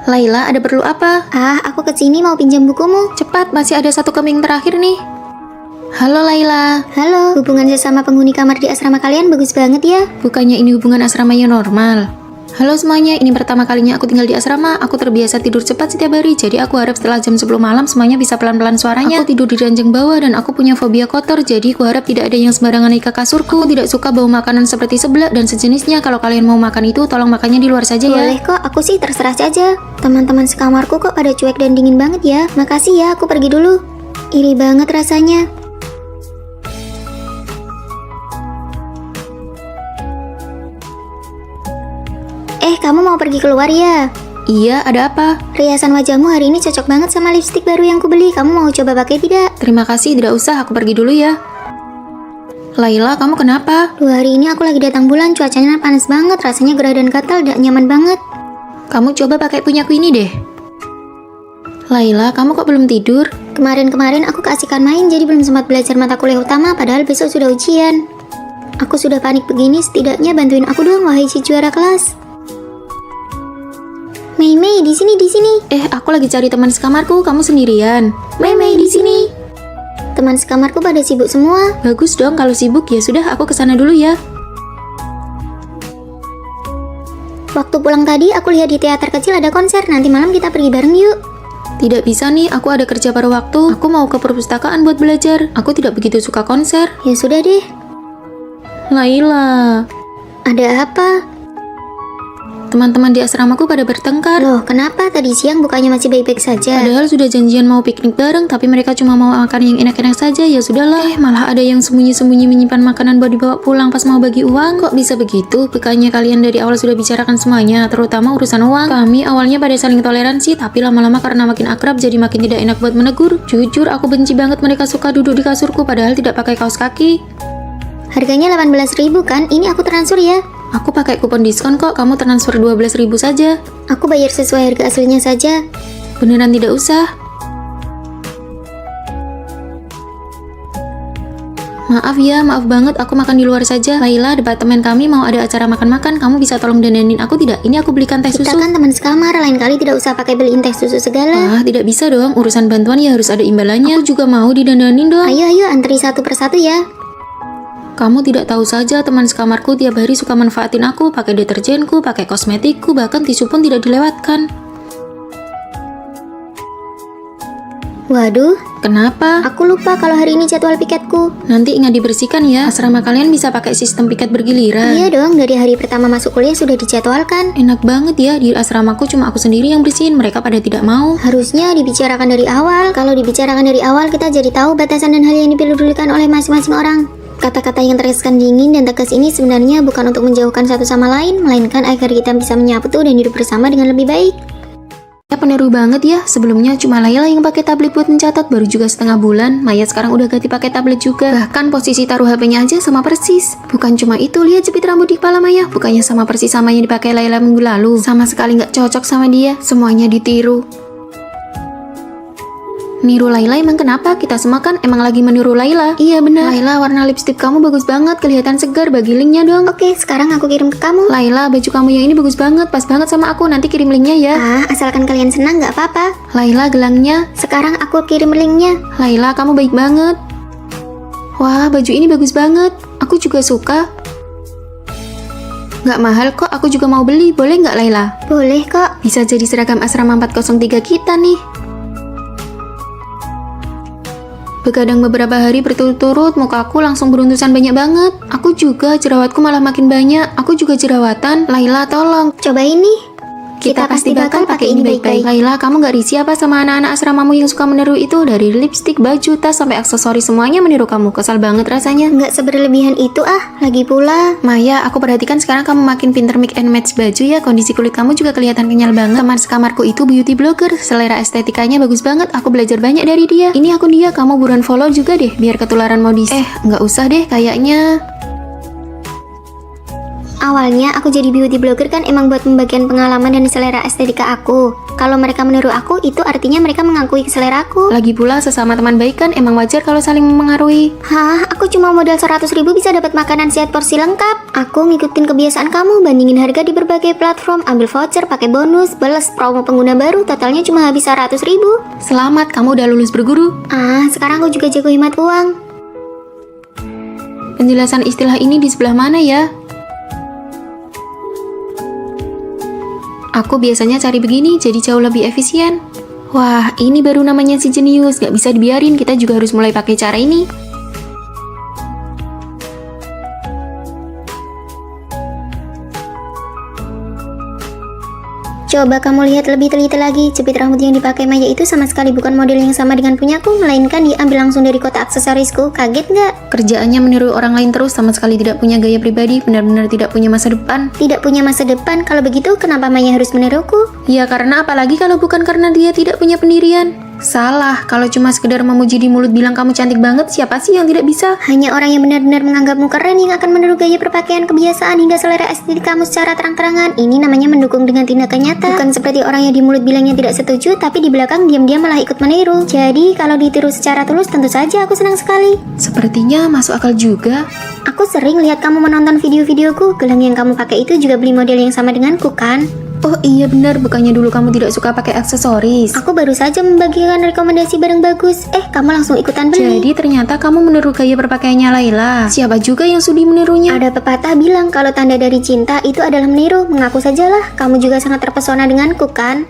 Laila, ada perlu apa? Aku kesini mau pinjam bukumu. Cepat, masih ada satu kambing terakhir nih. Halo Laila. Halo, hubungan sesama penghuni kamar di asrama kalian bagus banget ya. Bukannya ini hubungan asrama yang normal? Halo semuanya, ini pertama kalinya aku tinggal di asrama. Aku terbiasa tidur cepat setiap hari, jadi aku harap setelah jam 10 malam semuanya bisa pelan-pelan suaranya. Aku tidur di ranjang bawah dan aku punya fobia kotor, jadi aku harap tidak ada yang sembarangan naik ke kasurku. Aku tidak suka bau makanan seperti seblak dan sejenisnya. Kalau kalian mau makan itu, tolong makannya di luar saja ya. Boleh kok, aku sih terserah saja. Teman-teman sekamarku kok pada cuek dan dingin banget ya. Makasih ya, aku pergi dulu. Iri banget rasanya. Kamu mau pergi keluar ya? Iya, ada apa? Riasan wajahmu hari ini cocok banget sama lipstik baru yang kubeli. Kamu mau coba pakai tidak? Terima kasih, tidak usah, aku pergi dulu ya. Laila, kamu kenapa? 2 hari ini aku lagi datang bulan, cuacanya panas banget, rasanya gerah dan gatal, dan nyaman banget. Kamu coba pakai punyaku ini deh. Laila, kamu kok belum tidur? Kemarin aku keasikan main, jadi belum sempat belajar mata kuliah utama, padahal besok sudah ujian. Aku sudah panik begini, setidaknya bantuin aku dong, wahai si juara kelas. Mei, di sini. Aku lagi cari teman sekamarku, kamu sendirian. Mei, di sini. Teman sekamarku pada sibuk semua. Bagus dong, kalau sibuk ya sudah, aku kesana dulu ya. Waktu pulang tadi, aku lihat di teater kecil ada konser, nanti malam kita pergi bareng yuk. Tidak bisa nih, aku ada kerja paruh waktu. Aku mau ke perpustakaan buat belajar. Aku tidak begitu suka konser. Ya sudah deh. Laila. Ada apa? Teman-teman di asramaku pada bertengkar. Loh, kenapa? Tadi siang bukannya masih baik-baik saja? Padahal sudah janjian mau piknik bareng, tapi mereka cuma mau makan yang enak-enak saja. Ya sudahlah. Malah ada yang sembunyi-sembunyi menyimpan makanan buat dibawa pulang pas mau bagi uang. Kok bisa begitu? Bukannya kalian dari awal sudah bicarakan semuanya, terutama urusan uang. Kami awalnya pada saling toleransi, tapi lama-lama karena makin akrab jadi makin tidak enak buat menegur. Jujur, aku benci banget mereka suka duduk di kasurku padahal tidak pakai kaos kaki. Harganya 18.000 kan? Ini aku transfer ya. Aku pakai kupon diskon kok, kamu transfer 12.000 saja. Aku bayar sesuai harga aslinya saja. Beneran tidak usah. Maaf ya, maaf banget, aku makan di luar saja. Laila, departemen kami mau ada acara makan-makan, kamu bisa tolong dandanin aku tidak? Ini aku belikan teh susu. Kita kan teman sekamar, lain kali tidak usah pakai beliin teh susu segala. Tidak bisa dong, urusan bantuan ya harus ada imbalannya. Aku juga mau didandanin dong. Ayo, antri satu persatu ya. Kamu tidak tahu saja, teman sekamarku tiap hari suka manfaatin aku, pakai deterjenku, pakai kosmetikku, bahkan tisu pun tidak dilewatkan. Waduh, kenapa? Aku lupa kalau hari ini jadwal piketku. Nanti ingat dibersihkan ya, asrama kalian bisa pakai sistem piket bergiliran. Iya dong, dari hari pertama masuk kuliah sudah dijadwalkan. Enak banget ya, di asramaku cuma aku sendiri yang bersihin, mereka pada tidak mau. Harusnya dibicarakan dari awal. Kalau dibicarakan dari awal, kita jadi tahu batasan dan hal yang dipedulikan oleh masing-masing orang. Kata-kata yang terkesan dingin dan tegas ini sebenarnya bukan untuk menjauhkan satu sama lain, melainkan agar kita bisa menyatu dan hidup bersama dengan lebih baik. Ya peniru banget ya, sebelumnya cuma Laila yang pakai tablet buat mencatat, baru juga setengah bulan. Maya sekarang udah ganti pakai tablet juga. Bahkan posisi taruh HP-nya aja sama persis. Bukan cuma itu, lihat jepit rambut di kepala Maya, bukannya sama persis sama yang dipakai Laila minggu lalu. Sama sekali nggak cocok sama dia, semuanya ditiru. Niru Laila emang kenapa? Kita semua kan emang lagi meniru Laila. Iya benar. Laila, warna lipstik kamu bagus banget, kelihatan segar, bagi linknya dong. Oke, sekarang aku kirim ke kamu. Laila, baju kamu yang ini bagus banget, pas banget sama aku, nanti kirim linknya ya. Asalkan kalian senang nggak apa-apa. Laila, gelangnya. Sekarang aku kirim linknya. Laila, kamu baik banget. Wah, baju ini bagus banget, aku juga suka. Nggak mahal kok, aku juga mau beli, boleh nggak Laila? Boleh kok. Bisa jadi seragam asrama 403 kita nih. Begadang beberapa hari berturut-turut, mukaku langsung beruntusan banyak banget. Aku juga, jerawatku malah makin banyak. Aku juga jerawatan. Laila, tolong. Coba ini. Kita pasti bakal pakai ini baik-baik. Laila, kamu gak risih apa sama anak-anak asramamu yang suka meniru itu? Dari lipstik, baju, tas, sampai aksesoris semuanya meniru kamu. Kesal banget rasanya. Nggak seberlebihan itu Lagi pula. Maya, aku perhatikan sekarang kamu makin pinter mix and match baju ya. Kondisi kulit kamu juga kelihatan kenyal banget. Teman sekamarku itu beauty blogger. Selera estetikanya bagus banget. Aku belajar banyak dari dia. Ini akun dia, kamu buruan follow juga deh, biar ketularan modis. Nggak usah deh kayaknya. Awalnya aku jadi beauty blogger kan emang buat pembagian pengalaman dan selera estetika aku. Kalau mereka meniru aku, itu artinya mereka mengakui selera aku. Lagi pula sesama teman baik kan emang wajar kalau saling mempengaruhi. Hah, aku cuma modal 100.000 bisa dapat makanan sehat porsi lengkap. Aku ngikutin kebiasaan kamu, bandingin harga di berbagai platform, ambil voucher, pakai bonus, balas promo pengguna baru, totalnya cuma habis 100.000. Selamat, kamu udah lulus berguru. Sekarang aku juga jago hemat uang. Penjelasan istilah ini di sebelah mana ya? Aku biasanya cari begini, jadi jauh lebih efisien. Wah, ini baru namanya si jenius, gak bisa dibiarin, kita juga harus mulai pakai cara ini. Coba kamu lihat lebih teliti lagi, jepit rambut yang dipakai Maya itu sama sekali bukan model yang sama dengan punyaku, melainkan diambil langsung dari kotak aksesorisku. Kaget nggak? Kerjaannya meniru orang lain terus, sama sekali tidak punya gaya pribadi, benar-benar tidak punya masa depan. Tidak punya masa depan? Kalau begitu, kenapa Maya harus meniruku? Ya karena apalagi kalau bukan karena dia tidak punya pendirian. Salah, kalau cuma sekedar memuji di mulut bilang kamu cantik banget, siapa sih yang tidak bisa? Hanya orang yang benar-benar menganggapmu keren yang akan meniru gaya berpakaian, kebiasaan, hingga selera estetik kamu secara terang-terangan. Ini namanya mendukung dengan tindakan nyata. Bukan seperti orang yang di mulut bilangnya tidak setuju, tapi di belakang diam-diam malah ikut meniru. Jadi, kalau ditiru secara tulus, tentu saja aku senang sekali. Sepertinya masuk akal juga. Aku sering lihat kamu menonton video-videoku. Gelang yang kamu pakai itu juga beli model yang sama denganku, kan? Oh iya benar, bukannya dulu kamu tidak suka pakai aksesoris? Aku baru saja membagikan rekomendasi barang bagus. Kamu langsung ikutan beli. Jadi ternyata kamu meniru gaya berpakaiannya Laila. Siapa juga yang sudi menirunya? Ada pepatah bilang kalau tanda dari cinta itu adalah meniru. Mengaku sajalah, kamu juga sangat terpesona denganku, kan?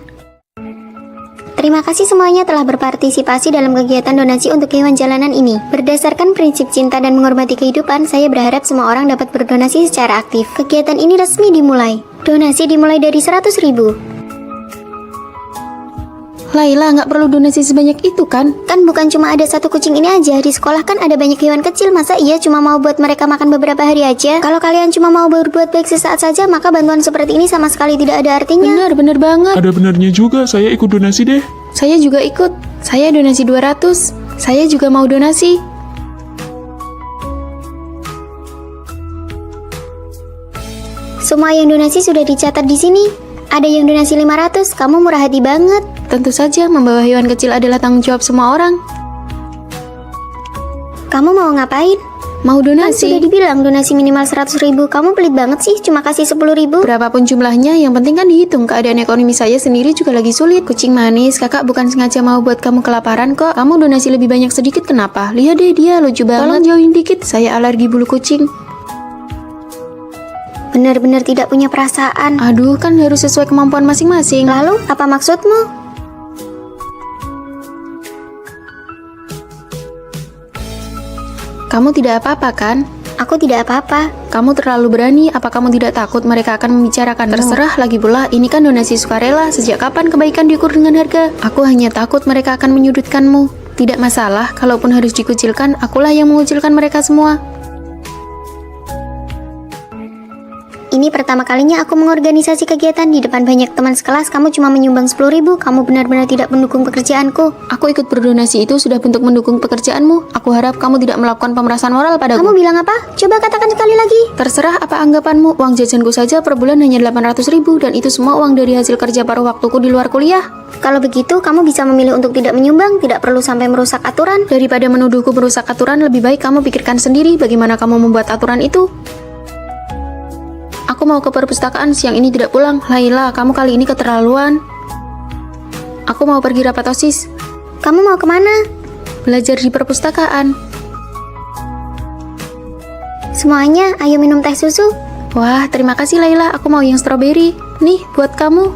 Terima kasih semuanya telah berpartisipasi dalam kegiatan donasi untuk hewan jalanan ini. Berdasarkan prinsip cinta dan menghormati kehidupan, saya berharap semua orang dapat berdonasi secara aktif. Kegiatan ini resmi dimulai. Donasi dimulai dari 100.000. Laila, nggak perlu donasi sebanyak itu kan? Kan bukan cuma ada satu kucing ini aja. Di sekolah kan ada banyak hewan kecil. Masa iya cuma mau buat mereka makan beberapa hari aja? Kalau kalian cuma mau berbuat baik sesaat saja, maka bantuan seperti ini sama sekali tidak ada artinya. Benar banget. Ada benarnya juga, saya ikut donasi deh. Saya juga ikut. Saya donasi 200. Saya juga mau donasi. Semua yang donasi sudah dicatat di sini. Ada yang donasi 500, kamu murah hati banget. Tentu saja membawa hewan kecil adalah tanggung jawab semua orang. Kamu mau ngapain? Mau Kan donasi. sudah dibilang donasi minimal 100.000. Kamu pelit banget sih, cuma kasih 10.000. Berapapun jumlahnya, yang penting kan dihitung. Keadaan ekonomi saya sendiri juga lagi sulit. Kucing manis, kakak bukan sengaja mau buat kamu kelaparan kok. Kamu donasi lebih banyak sedikit kenapa? Lihat deh dia, lucu banget. Tolong jauhin dikit, saya alergi bulu kucing. Benar-benar tidak punya perasaan. Aduh, kan harus sesuai kemampuan masing-masing. Lalu, apa maksudmu? Kamu tidak apa-apa kan? Aku tidak apa-apa. Kamu terlalu berani, apa kamu tidak takut mereka akan membicarakan? Terserah, lagi pula ini kan donasi sukarela. Sejak kapan kebaikan diukur dengan harga? Aku hanya takut mereka akan menyudutkanmu. Tidak masalah, kalaupun harus dikucilkan, akulah yang mengucilkan mereka semua. Ini pertama kalinya aku mengorganisasi kegiatan di depan banyak teman sekelas. Kamu cuma menyumbang 10.000. Kamu benar-benar tidak mendukung pekerjaanku. Aku ikut berdonasi itu sudah bentuk mendukung pekerjaanmu. Aku harap kamu tidak melakukan pemerasan moral padaku. Kamu bilang apa? Coba katakan sekali lagi. Terserah apa anggapanmu, uang jajanku saja per bulan hanya 800.000 dan itu semua uang dari hasil kerja paruh waktuku di luar kuliah. Kalau begitu, kamu bisa memilih untuk tidak menyumbang. Tidak perlu sampai merusak aturan. Daripada menuduhku merusak aturan, lebih baik kamu pikirkan sendiri bagaimana kamu membuat aturan itu. Aku mau ke perpustakaan, siang ini tidak pulang. Laila, kamu kali ini keterlaluan. Aku mau pergi rapat OSIS. Kamu mau kemana? Belajar di perpustakaan. Semuanya, ayo minum teh susu. Wah, terima kasih Laila, aku mau yang stroberi. Nih, buat kamu.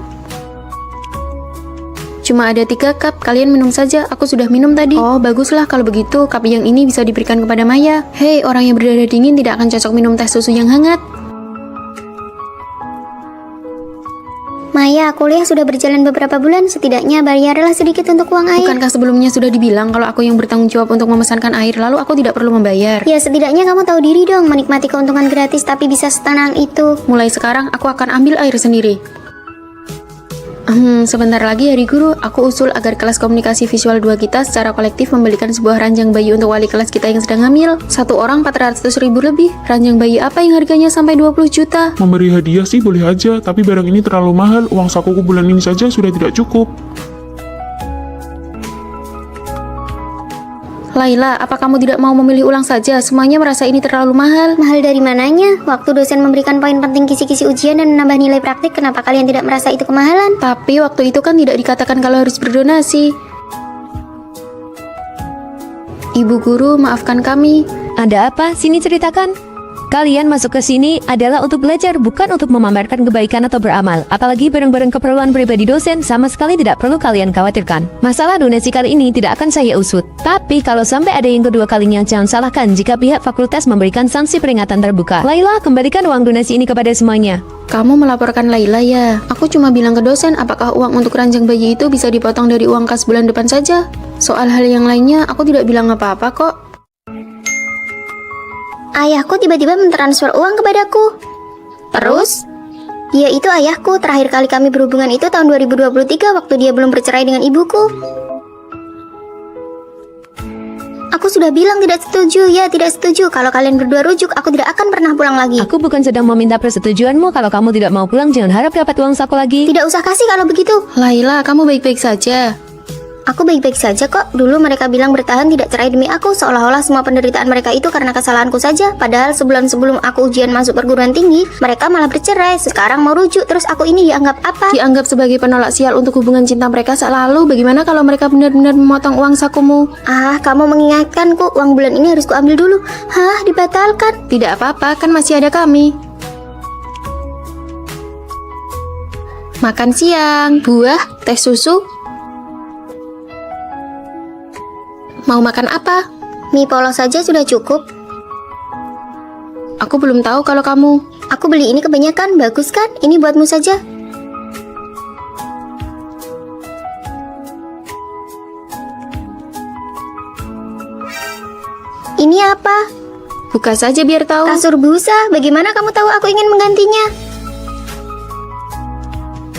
Cuma ada 3 cup, kalian minum saja, aku sudah minum tadi. Oh, baguslah kalau begitu, cup yang ini bisa diberikan kepada Maya. Hei, orang yang berdarah dingin tidak akan cocok minum teh susu yang hangat. Maya, kuliah sudah berjalan beberapa bulan. Setidaknya bayarlah sedikit untuk uang air. Bukankah sebelumnya sudah dibilang kalau aku yang bertanggung jawab untuk memesankan air, lalu aku tidak perlu membayar? Ya, setidaknya kamu tahu diri dong, menikmati keuntungan gratis tapi bisa setenang itu. Mulai sekarang aku akan ambil air sendiri. Sebentar lagi hari guru, aku usul agar kelas komunikasi visual 2 kita secara kolektif membelikan sebuah ranjang bayi untuk wali kelas kita yang sedang hamil. Satu orang 400.000 lebih. Ranjang bayi apa yang harganya sampai 20 juta? Memberi hadiah sih boleh aja, tapi barang ini terlalu mahal. Uang sakuku bulan ini saja sudah tidak cukup. Laila, apa kamu tidak mau memilih ulang saja? Semuanya merasa ini terlalu mahal. Mahal dari mananya? Waktu dosen memberikan poin penting kisi-kisi ujian dan menambah nilai praktik, kenapa kalian tidak merasa itu kemahalan? Tapi waktu itu kan tidak dikatakan kalau harus berdonasi. Ibu guru, maafkan kami. Ada apa? Sini ceritakan. Kalian masuk ke sini adalah untuk belajar, bukan untuk memamerkan kebaikan atau beramal. Apalagi barang-barang keperluan pribadi dosen sama sekali tidak perlu kalian khawatirkan. Masalah donasi kali ini tidak akan saya usut. Tapi kalau sampai ada yang kedua kalinya, jangan salahkan jika pihak fakultas memberikan sanksi peringatan terbuka. Laila, kembalikan uang donasi ini kepada semuanya. Kamu melaporkan Laila ya? Aku cuma bilang ke dosen apakah uang untuk ranjang bayi itu bisa dipotong dari uang kas bulan depan saja. Soal hal yang lainnya, aku tidak bilang apa-apa kok. Ayahku tiba-tiba mentransfer uang kepadaku. Terus? Dia itu ayahku. Terakhir kali kami berhubungan itu tahun 2023 waktu dia belum bercerai dengan ibuku. Aku sudah bilang tidak setuju. Ya, tidak setuju. Kalau kalian berdua rujuk, aku tidak akan pernah pulang lagi. Aku bukan sedang meminta persetujuanmu. Kalau kamu tidak mau pulang, jangan harap dapat uang saku lagi. Tidak usah kasih kalau begitu. Laila, kamu baik-baik saja. Aku baik-baik saja kok. Dulu mereka bilang bertahan tidak cerai demi aku, seolah-olah semua penderitaan mereka itu karena kesalahanku saja. Padahal sebulan sebelum aku ujian masuk perguruan tinggi, mereka malah bercerai. Sekarang mau rujuk, terus aku ini dianggap apa? Dianggap sebagai penolak sial untuk hubungan cinta mereka selalu. Bagaimana kalau mereka benar-benar memotong uang sakumu? Ah, kamu mengingatkanku. Uang bulan ini harus kuambil dulu. Hah, dibatalkan? Tidak apa-apa, kan masih ada kami. Makan siang, buah, teh susu. Mau makan apa? Mie polos saja sudah cukup. Aku belum tahu kalau kamu. Aku beli ini kebanyakan, bagus kan? Ini buatmu saja. Ini apa? Buka saja biar tahu. Kasur busa. Bagaimana kamu tahu aku ingin menggantinya?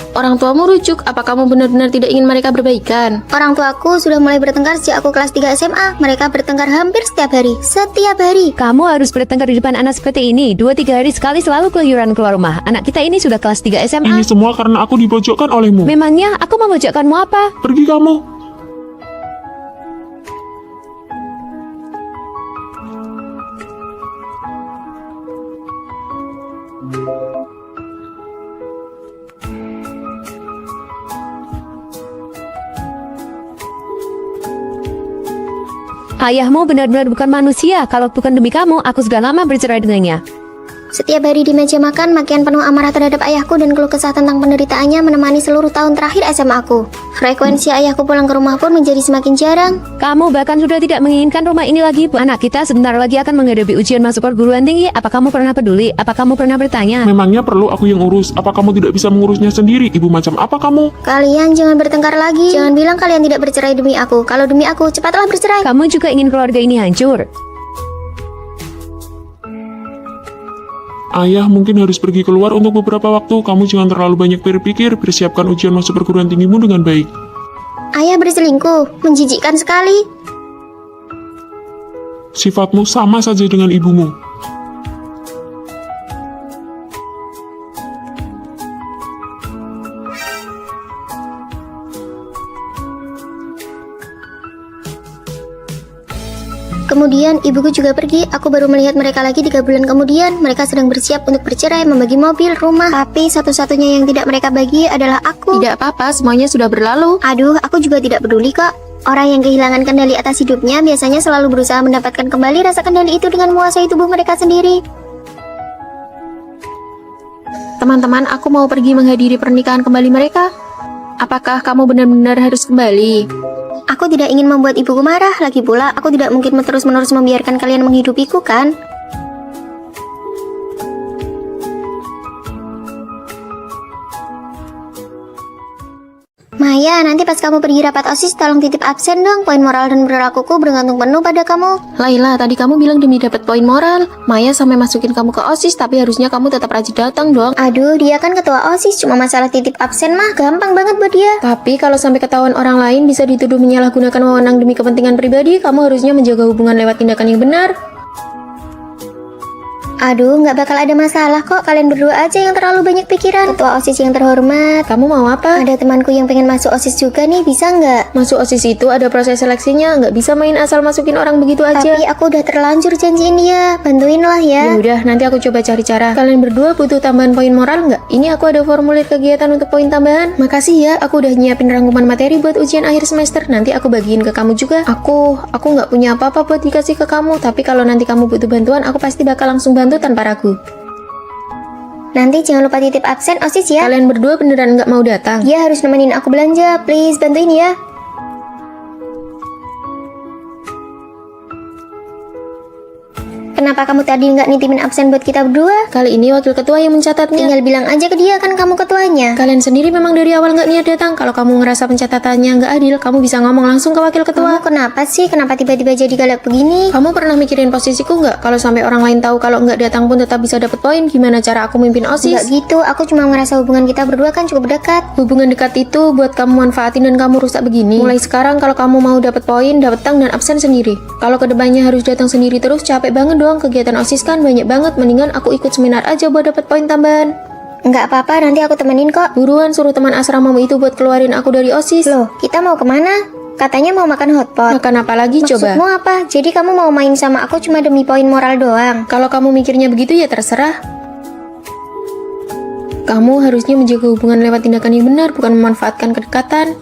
Orang tuamu rujuk, apa kamu benar-benar tidak ingin mereka berbaikan? Orang tuaku sudah mulai bertengkar sejak aku kelas 3 SMA. Mereka bertengkar hampir setiap hari. Setiap hari. Kamu harus bertengkar di depan anak seperti ini. 2-3 hari sekali selalu keluyuran keluar rumah. Anak kita ini sudah kelas 3 SMA. Ini semua karena aku dipojokkan olehmu. Memangnya aku memojokkanmu apa? Pergi kamu. Ayahmu benar-benar bukan manusia. Kalau bukan demi kamu, aku sudah lama bercerai dengannya. Setiap hari di meja makan, makian penuh amarah terhadap ayahku dan keluh kesah tentang penderitaannya menemani seluruh tahun terakhir SMA aku. Frekuensi ayahku pulang ke rumah pun menjadi semakin jarang. Kamu bahkan sudah tidak menginginkan rumah ini lagi. Anak kita sebentar lagi akan menghadapi ujian masuk perguruan tinggi. Apa kamu pernah peduli? Apa kamu pernah bertanya? Memangnya perlu aku yang urus? Apa kamu tidak bisa mengurusnya sendiri? Ibu macam apa kamu? Kalian jangan bertengkar lagi. Jangan bilang kalian tidak bercerai demi aku. Kalau demi aku, cepatlah bercerai. Kamu juga ingin keluarga ini hancur. Ayah mungkin harus pergi keluar untuk beberapa waktu. Kamu jangan terlalu banyak berpikir. Persiapkan ujian masuk perguruan tinggimu dengan baik. Ayah berselingkuh, menjijikkan sekali. Sifatmu sama saja dengan ibumu. Kemudian ibuku juga pergi. Aku baru melihat mereka lagi 3 bulan kemudian. Mereka sedang bersiap untuk bercerai, membagi mobil, rumah. Tapi satu-satunya yang tidak mereka bagi adalah aku. Tidak apa-apa, semuanya sudah berlalu. Aduh, aku juga tidak peduli kok. Orang yang kehilangan kendali atas hidupnya biasanya selalu berusaha mendapatkan kembali rasa kendali itu dengan menguasai tubuh mereka sendiri. Teman-teman, aku mau pergi menghadiri pernikahan kembali mereka. Apakah kamu benar-benar harus kembali? Aku tidak ingin membuat ibuku marah. Lagi pula, aku tidak mungkin terus-menerus membiarkan kalian menghidupiku, kan? Maya, nanti pas kamu pergi rapat OSIS tolong titip absen dong. Poin moral dan perilakuku bergantung penuh pada kamu. Laila, tadi kamu bilang demi dapat poin moral. Maya sampai masukin kamu ke OSIS, tapi harusnya kamu tetap rajin datang dong. Aduh, dia kan ketua OSIS, cuma masalah titip absen mah gampang banget buat dia. Tapi kalau sampai ketahuan orang lain bisa dituduh menyalahgunakan wewenang demi kepentingan pribadi, kamu harusnya menjaga hubungan lewat tindakan yang benar. Aduh, nggak bakal ada masalah kok. Kalian berdua aja yang terlalu banyak pikiran. Ketua OSIS yang terhormat, Kamu mau apa? ada temanku yang pengen masuk OSIS juga nih, bisa nggak? Masuk OSIS itu ada proses seleksinya, nggak bisa main asal masukin orang begitu aja. Tapi aku udah terlanjur janjiin dia. Bantuin lah ya. Ya udah, nanti aku coba cari cara. Kalian berdua butuh tambahan poin moral nggak? Ini aku ada formulir kegiatan untuk poin tambahan. Makasih ya, aku udah nyiapin rangkuman materi buat ujian akhir semester. Nanti aku bagiin ke kamu juga. Aku nggak punya apa-apa buat dikasih ke kamu. Tapi kalau nanti kamu butuh bantuan, aku pasti bakal langsung bantu tanpa ragu. Nanti jangan lupa titip absen OSIS ya. Kalian berdua beneran nggak mau datang? Dia harus nemenin aku belanja. Please, bantuin ya. Kenapa kamu tadi nggak nitipin absen buat kita berdua? Kali ini wakil ketua yang mencatatnya. Tinggal bilang aja ke dia, kan kamu ketuanya. Kalian sendiri memang dari awal nggak niat datang. Kalau kamu ngerasa pencatatannya nggak adil, kamu bisa ngomong langsung ke wakil ketua. Kamu kenapa sih? Kenapa tiba-tiba jadi galak begini? Kamu pernah mikirin posisiku nggak? Kalau sampai orang lain tahu kalau nggak datang pun tetap bisa dapat poin, gimana cara aku mimpin OSIS? Nggak gitu, aku cuma ngerasa hubungan kita berdua kan cukup dekat. Hubungan dekat itu buat kamu manfaatin dan kamu rusak begini. Mulai sekarang kalau kamu mau dapat poin, datang dan absen sendiri. Kalau kedepannya harus datang sendiri terus, capek banget dong. Kegiatan OSIS kan banyak banget, mendingan aku ikut seminar aja buat dapat poin tambahan. Nggak apa-apa, nanti aku temenin kok. Buruan suruh teman asramamu itu buat keluarin aku dari OSIS. Loh, kita mau kemana? Katanya mau makan hotpot. Makan apa lagi coba? Maksudmu apa? Jadi kamu mau main sama aku cuma demi poin moral doang? Kalau kamu mikirnya begitu ya terserah. Kamu harusnya menjaga hubungan lewat tindakan yang benar, bukan memanfaatkan kedekatan.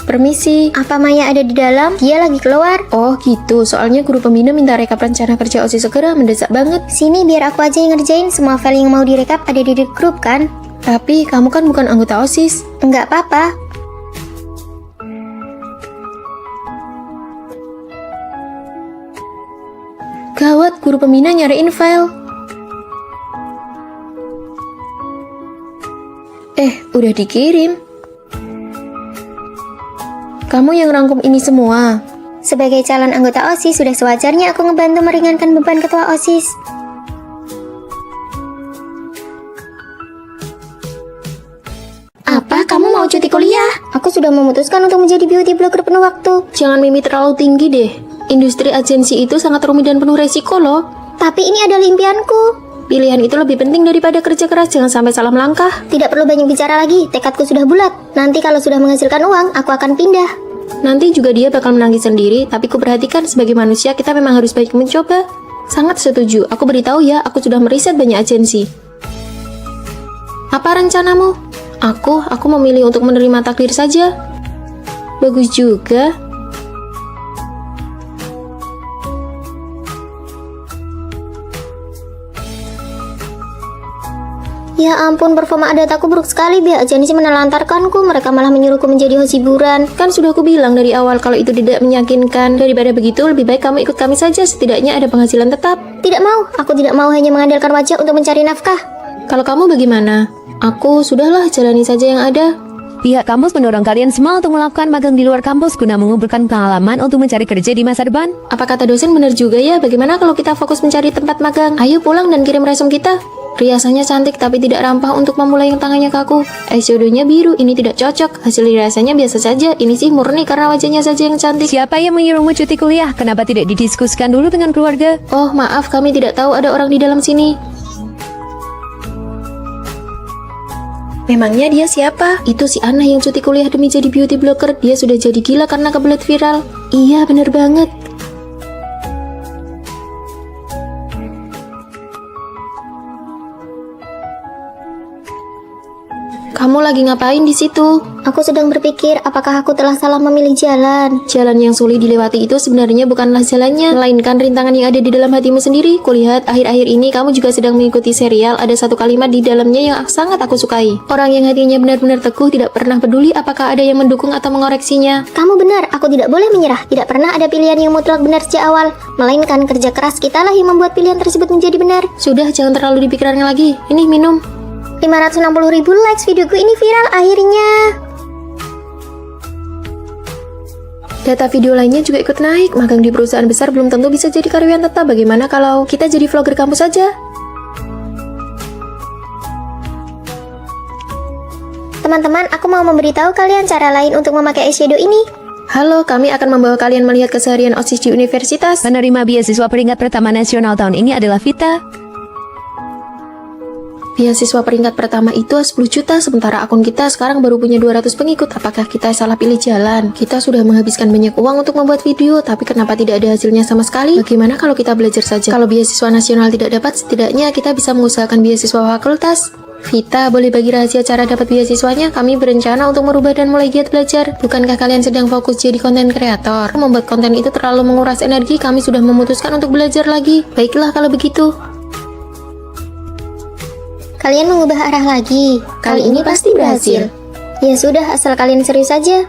Permisi. Apa Maya ada di dalam? Dia lagi keluar. Oh gitu, soalnya guru pembina minta rekap rencana kerja OSIS segera, mendesak banget. Sini biar aku aja yang ngerjain. Semua file yang mau direkap ada di grup kan? Tapi kamu kan bukan anggota OSIS. Enggak apa-apa. Gawat, guru pembina nyariin file. Udah dikirim. Kamu yang rangkum ini semua. Sebagai calon anggota OSIS, sudah sewajarnya aku ngebantu meringankan beban ketua OSIS. Apa? Kamu mau cuti kuliah? Aku sudah memutuskan untuk menjadi beauty blogger penuh waktu. Jangan mimpi terlalu tinggi deh. Industri agensi itu sangat rumit dan penuh resiko loh. Tapi ini adalah impianku. Pilihan itu lebih penting daripada kerja keras, jangan sampai salah melangkah. Tidak perlu banyak bicara lagi, tekadku sudah bulat. Nanti kalau sudah menghasilkan uang, aku akan pindah. Nanti juga dia bakal menangis sendiri, tapi kuperhatikan sebagai manusia kita memang harus baik mencoba. Sangat setuju, aku beritahu ya, aku sudah meriset banyak agensi. Apa rencanamu? Aku memilih untuk menerima takdir saja. Bagus juga. Ya ampun, performa adat aku buruk sekali. Biar agensi menelantarkanku, mereka malah menyuruhku menjadi host hiburan. Kan sudah aku bilang dari awal kalau itu tidak meyakinkan. Daripada begitu, lebih baik kamu ikut kami saja, setidaknya ada penghasilan tetap. Tidak mau, aku tidak mau hanya mengandalkan wajah untuk mencari nafkah. Kalau kamu bagaimana? Aku sudahlah, jalani saja yang ada. Pihak kampus mendorong kalian semua untuk melakukan magang di luar kampus guna mengumpulkan pengalaman untuk mencari kerja di masa depan. Apa kata dosen benar juga ya? Bagaimana kalau kita fokus mencari tempat magang? Ayo pulang dan kirim resume kita. Riasannya cantik tapi tidak rampah untuk memulai yang tangannya kaku. Eyeshadownya biru, ini tidak cocok. Hasil riasannya biasa saja. Ini sih murni karena wajahnya saja yang cantik. Siapa yang menyuruhmu cuti kuliah? Kenapa tidak didiskusikan dulu dengan keluarga? Oh maaf, kami tidak tahu ada orang di dalam sini. Memangnya dia siapa? Itu si Anna yang cuti kuliah demi jadi beauty blogger. Dia sudah jadi gila karena kebelet viral. Iya bener banget. Kamu lagi ngapain di situ? Aku sedang berpikir apakah aku telah salah memilih jalan. Jalan yang sulit dilewati itu sebenarnya bukanlah jalannya, melainkan rintangan yang ada di dalam hatimu sendiri. Kulihat akhir-akhir ini kamu juga sedang mengikuti serial. Ada satu kalimat di dalamnya yang sangat aku sukai. Orang yang hatinya benar-benar teguh tidak pernah peduli apakah ada yang mendukung atau mengoreksinya. Kamu benar, aku tidak boleh menyerah. Tidak pernah ada pilihan yang mutlak benar sejak awal, melainkan kerja keras kitalah yang membuat pilihan tersebut menjadi benar. Sudah, jangan terlalu dipikirkan lagi. Ini minum. 560.000 likes videoku ini viral akhirnya. Data video lainnya juga ikut naik. Magang di perusahaan besar belum tentu bisa jadi karyawan tetap. Bagaimana kalau kita jadi vlogger kampus saja? Teman-teman, aku mau memberitahu kalian cara lain untuk memakai eyeshadow ini. Halo, kami akan membawa kalian melihat keseharian OSIS di universitas. Penerima beasiswa peringkat pertama nasional tahun ini adalah Vita. Beasiswa peringkat pertama itu 10 juta, sementara akun kita sekarang baru punya 200 pengikut. Apakah kita salah pilih jalan? Kita sudah menghabiskan banyak uang untuk membuat video, tapi kenapa tidak ada hasilnya sama sekali? Bagaimana kalau kita belajar saja? Kalau beasiswa nasional tidak dapat, setidaknya kita bisa mengusahakan beasiswa fakultas. Vita, boleh bagi rahasia cara dapat beasiswanya? Kami berencana untuk merubah dan mulai giat belajar. Bukankah kalian sedang fokus jadi konten kreator? Membuat konten itu terlalu menguras energi, kami sudah memutuskan untuk belajar lagi. Baiklah kalau begitu. Kalian mengubah arah lagi. Kali ini pasti berhasil. Ya sudah, asal kalian serius saja.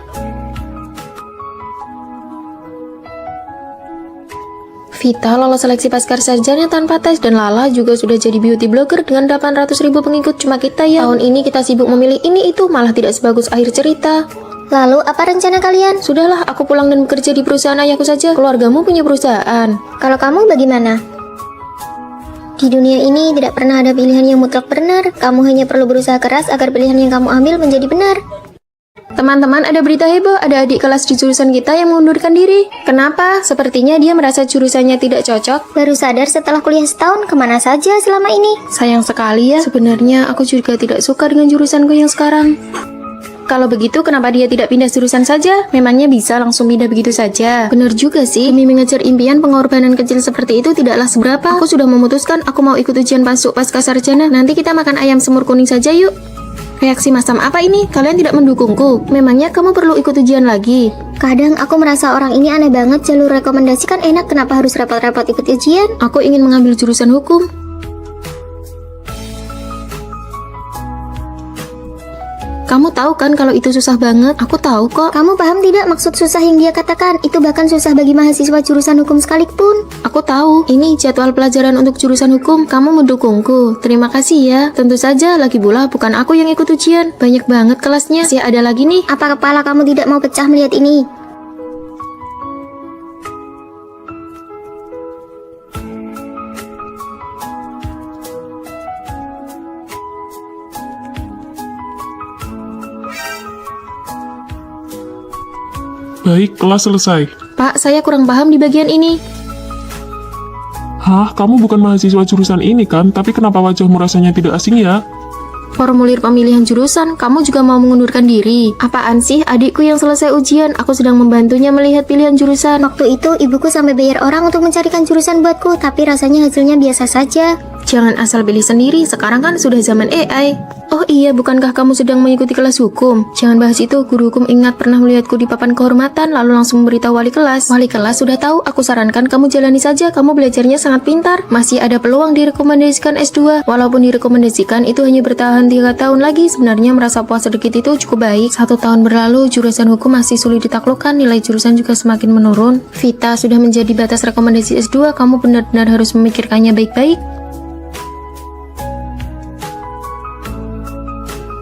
Vita lolos seleksi pasca sarjana tanpa tes, dan Lala juga sudah jadi beauty blogger dengan 800.000 pengikut. Cuma kita ya, tahun ini kita sibuk memilih ini itu, malah tidak sebagus akhir cerita. Lalu, apa rencana kalian? Sudahlah, aku pulang dan bekerja di perusahaan ayahku saja. Keluargamu punya perusahaan. Kalau kamu bagaimana? Di dunia ini tidak pernah ada pilihan yang mutlak benar. Kamu hanya perlu berusaha keras agar pilihan yang kamu ambil menjadi benar. Teman-teman, ada berita heboh. Ada adik kelas di jurusan kita yang mengundurkan diri. Kenapa? Sepertinya dia merasa jurusannya tidak cocok. Baru sadar setelah kuliah setahun, kemana saja selama ini? Sayang sekali ya. Sebenarnya aku juga tidak suka dengan jurusanku yang sekarang. Kalau begitu, kenapa dia tidak pindah jurusan saja? Memangnya bisa langsung pindah begitu saja? Benar juga sih, demi mengejar impian, pengorbanan kecil seperti itu tidaklah seberapa. Aku sudah memutuskan, aku mau ikut ujian masuk pasca sarjana. Nanti kita makan ayam semur kuning saja yuk. Reaksi macam apa ini? Kalian tidak mendukungku? Memangnya kamu perlu ikut ujian lagi? Kadang aku merasa orang ini aneh banget. Jalur rekomendasi kan enak, kenapa harus repot-repot ikut ujian? Aku ingin mengambil jurusan hukum. Kamu tahu kan kalau itu susah banget? Aku tahu kok. Kamu paham tidak maksud susah yang dia katakan? Itu bahkan susah bagi mahasiswa jurusan hukum sekalipun. Aku tahu. Ini jadwal pelajaran untuk jurusan hukum. Kamu mendukungku. Terima kasih ya. Tentu saja, lagi pula bukan aku yang ikut ujian. Banyak banget kelasnya. Masih ada lagi nih. Apa kepala kamu tidak mau pecah melihat ini? Baik, kelas selesai. Pak, saya kurang paham di bagian ini. Hah, kamu bukan mahasiswa jurusan ini kan? Tapi kenapa wajahmu rasanya tidak asing ya? Formulir pemilihan jurusan, kamu juga mau mengundurkan diri. Apaan sih, adikku yang selesai ujian, aku sedang membantunya melihat pilihan jurusan. Waktu itu ibuku sampai bayar orang untuk mencarikan jurusan buatku, tapi rasanya hasilnya biasa saja. Jangan asal pilih sendiri, sekarang kan sudah zaman AI. Oh iya, bukankah kamu sedang mengikuti kelas hukum? Jangan bahas itu, guru hukum ingat pernah melihatku di papan kehormatan, lalu langsung memberitahu wali kelas. Wali kelas sudah tahu, aku sarankan kamu jalani saja, kamu belajarnya sangat pintar. Masih ada peluang direkomendasikan S2. Walaupun direkomendasikan, itu hanya bertahan 3 tahun lagi. Sebenarnya merasa puas sedikit itu cukup baik. 1 tahun berlalu, jurusan hukum masih sulit ditaklukkan, nilai jurusan juga semakin menurun. Vita, sudah menjadi batas rekomendasi S2, kamu benar-benar harus memikirkannya baik-baik.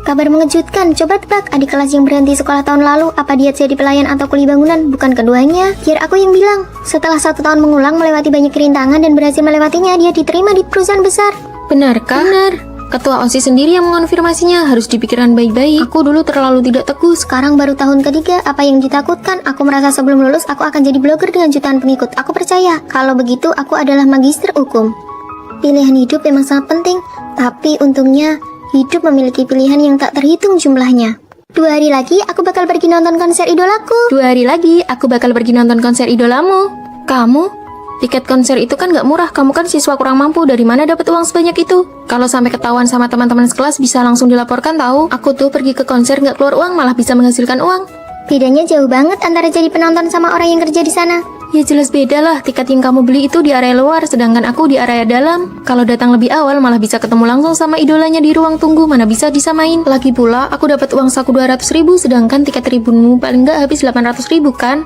Kabar mengejutkan, coba tebak adik kelas yang berhenti sekolah tahun lalu, apa dia jadi pelayan atau kuli bangunan? Bukan keduanya, biar aku yang bilang. Setelah 1 tahun mengulang, melewati banyak kerintangan dan berhasil melewatinya, dia diterima di perusahaan besar. Benarkah? Benar. Ketua OSIS sendiri yang mengonfirmasinya, harus dipikirkan baik-baik. Aku dulu terlalu tidak teguh. Sekarang baru tahun ketiga, apa yang ditakutkan? Aku merasa sebelum lulus, aku akan jadi blogger dengan jutaan pengikut. Aku percaya, kalau begitu aku adalah magister hukum. Pilihan hidup memang sangat penting, tapi untungnya, hidup memiliki pilihan yang tak terhitung jumlahnya. 2 hari lagi, aku bakal pergi nonton konser idolaku. 2 hari lagi, aku bakal pergi nonton konser idolamu. Kamu? Tiket konser itu kan gak murah, kamu kan siswa kurang mampu, dari mana dapat uang sebanyak itu? Kalau sampai ketahuan sama teman-teman sekelas bisa langsung dilaporkan tahu. Aku tuh pergi ke konser gak keluar uang, malah bisa menghasilkan uang. Bedanya jauh banget antara jadi penonton sama orang yang kerja di sana. Ya jelas beda lah, tiket yang kamu beli itu di area luar, sedangkan aku di area dalam. Kalau datang lebih awal malah bisa ketemu langsung sama idolanya di ruang tunggu, mana bisa disamain. Lagi pula, aku dapat uang saku 200.000, sedangkan tiket ribumu paling nggak habis 800.000 kan?